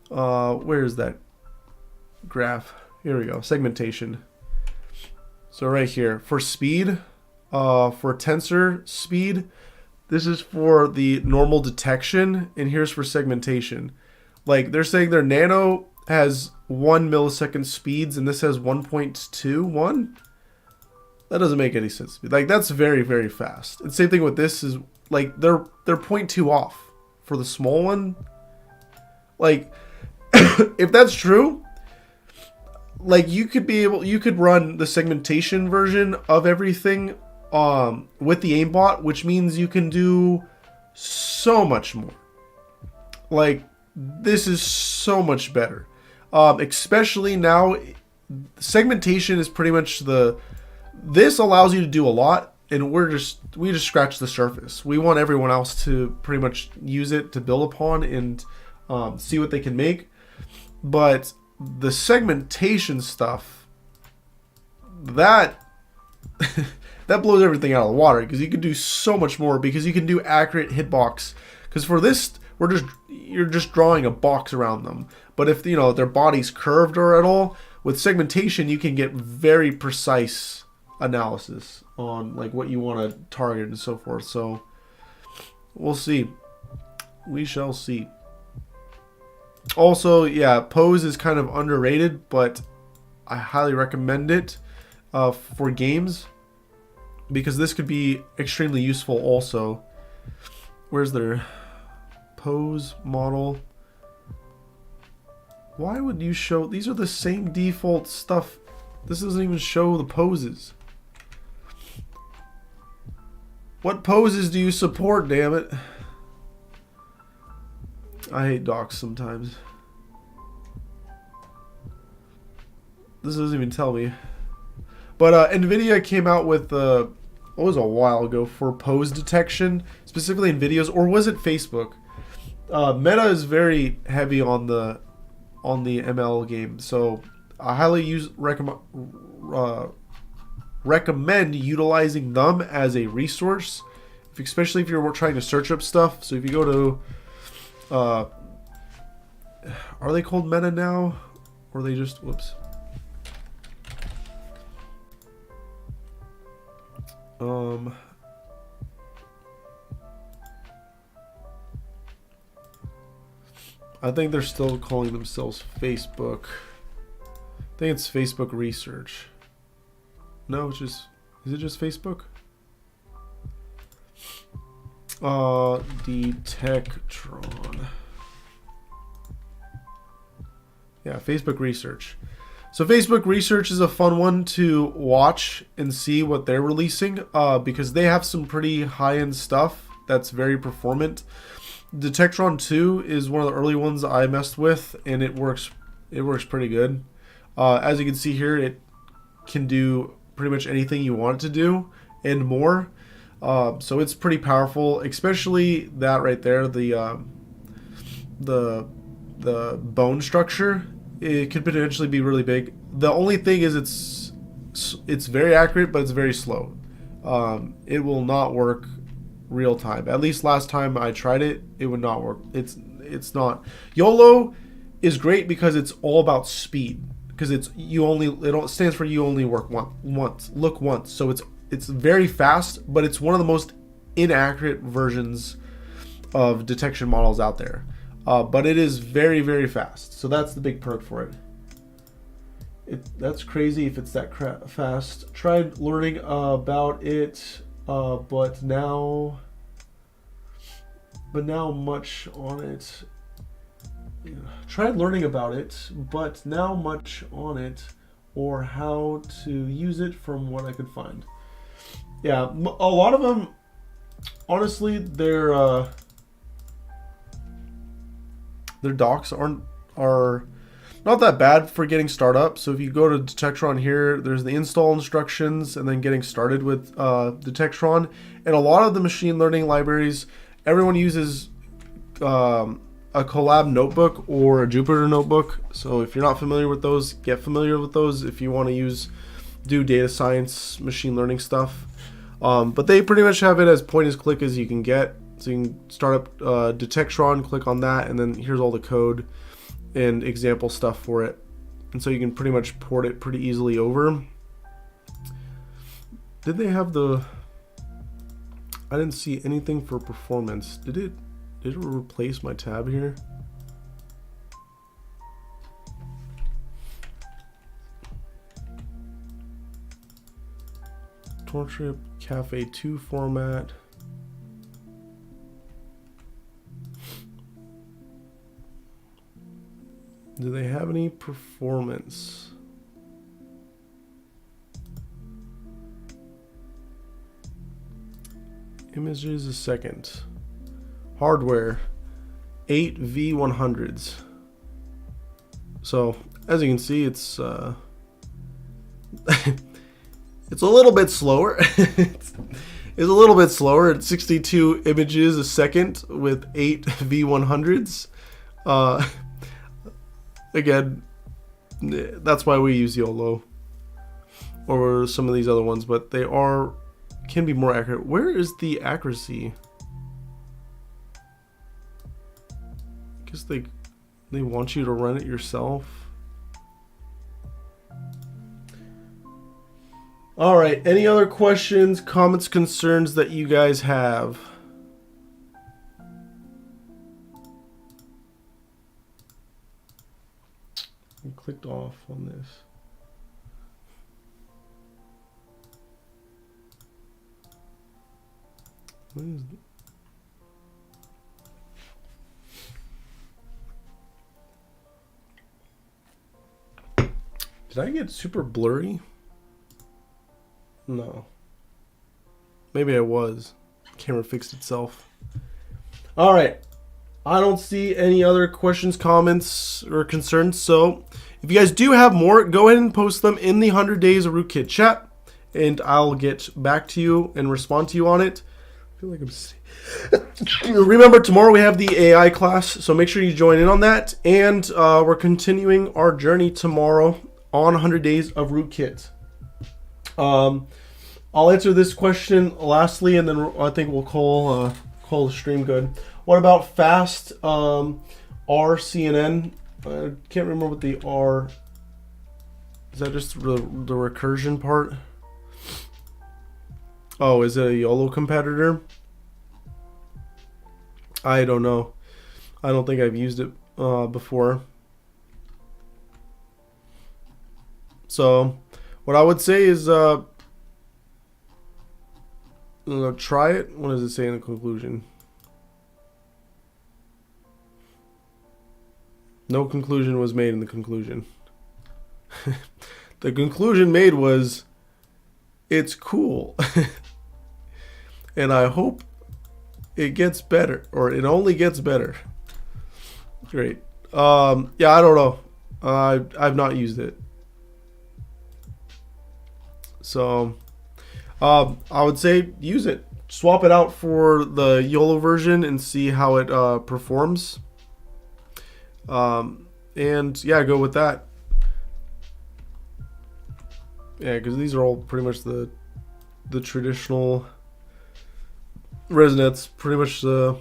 Where is that graph? Here we go, segmentation. So right here, for speed, for tensor speed, this is for the normal detection, and here's for segmentation. Like, they're saying their nano has 1 millisecond speeds and this has 1.21. That doesn't make any sense to me. Like, that's very, very fast. And same thing with this is like they're 0.2 off for the small one. Like, if that's true, like you could run the segmentation version of everything with the aimbot, which means you can do so much more. Like, this is so much better. Especially now, segmentation is pretty much this allows you to do a lot, and we just scratch the surface. We want everyone else to pretty much use it to build upon and see what they can make. But the segmentation stuff, that that blows everything out of the water, because you can do so much more, because you can do accurate hitbox. Because for this, you're just drawing a box around them. But if their body's curved or at all, with segmentation you can get very precise analysis on like what you want to target and so forth. So we'll see. We shall see. Also, yeah, Pose is kind of underrated, but I highly recommend it for games, because this could be extremely useful also. Where's their Pose model? Why would you show... These are the same default stuff. This doesn't even show the poses. What poses do you support, damn it? I hate docs sometimes. This doesn't even tell me. But NVIDIA came out with... what was a while ago for pose detection, specifically in videos, or was it Facebook? Meta is very heavy on the ML game, so I highly recommend utilizing them as a resource, especially if you're trying to search up stuff. So if you go to, are they called Meta now, or are they just, whoops. I think they're still calling themselves Facebook. I think it's Facebook Research. No, it's just... Is it just Facebook? Detectron. Yeah, Facebook Research. So Facebook Research is a fun one to watch and see what they're releasing, because they have some pretty high-end stuff that's very performant. Detectron 2 is one of the early ones I messed with, and it works pretty good. As you can see here, it can do pretty much anything you want it to do and more. So it's pretty powerful, especially that right there, the bone structure. It could potentially be really big. The only thing is it's very accurate, but it's very slow. It will not work real time. At least last time I tried it, it would not work. It's not. YOLO is great because it's all about speed. Because it stands for you only work look once. So it's very fast, but it's one of the most inaccurate versions of detection models out there. But it is very, very fast. So that's the big perk for it. That's crazy if it's that fast. Tried learning about it, but now much on it. Yeah. Tried learning about it, but now much on it, or how to use it from what I could find. Yeah, a lot of them, honestly, their docs are not that bad for getting started up. So if you go to Detectron here, there's the install instructions and then getting started with Detectron. And a lot of the machine learning libraries, everyone uses a Colab notebook or a Jupyter notebook. So if you're not familiar with those, get familiar with those if you want to do data science, machine learning stuff. But they pretty much have it as point as click as you can get. So you can start up Detectron, click on that, and then here's all the code and example stuff for it. And so you can pretty much port it pretty easily over. Did they have I didn't see anything for performance. Did it replace my tab here? Tortrip Cafe 2 format. Do they have any performance? Images a second. Hardware 8 V100s. So as you can see, it's it's a little bit slower. It's a little bit slower at 62 images a second with 8 V100s. again, that's why we use YOLO or some of these other ones, but they can be more accurate. Where is the accuracy? I guess they want you to run it yourself. All right, any other questions, comments, concerns that you guys have? I clicked off on this. What is Did I get super blurry? No. Maybe I was. Camera fixed itself. All right. I don't see any other questions, comments, or concerns. So if you guys do have more, go ahead and post them in the 100 Days of Rootkit chat, and I'll get back to you and respond to you on it. I feel like I'm... Remember, tomorrow we have the AI class, so make sure you join in on that. And we're continuing our journey tomorrow on 100 Days of Rootkit. I'll answer this question lastly, and then I think we'll call the stream good. What about fast RCNN? I can't remember what the R... Is that just the recursion part? Oh, is it a YOLO competitor? I don't know. I don't think I've used it before. So, what I would say is try it. What does it say in the conclusion? No conclusion was made in the conclusion. The conclusion made was, it's cool. And I hope it gets better, or it only gets better. Great. Yeah, I don't know. I've not used it. So, I would say use it. Swap it out for the YOLO version and see how it performs. And yeah, go with that. Yeah, because these are all pretty much the traditional ResNets, pretty much the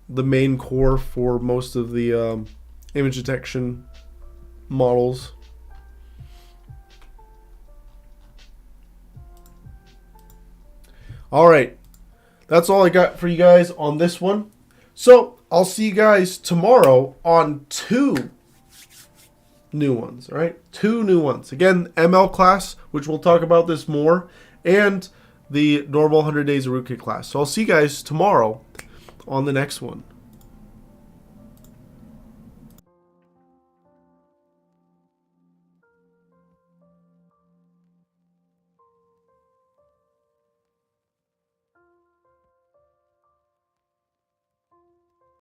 main core for most of the image detection models. All right, that's all I got for you guys on this one. So I'll see you guys tomorrow on 2 new ones. All right, 2 new ones. Again, ML class, which we'll talk about this more, and the normal 100 Days of Rootkit class. So I'll see you guys tomorrow on the next one.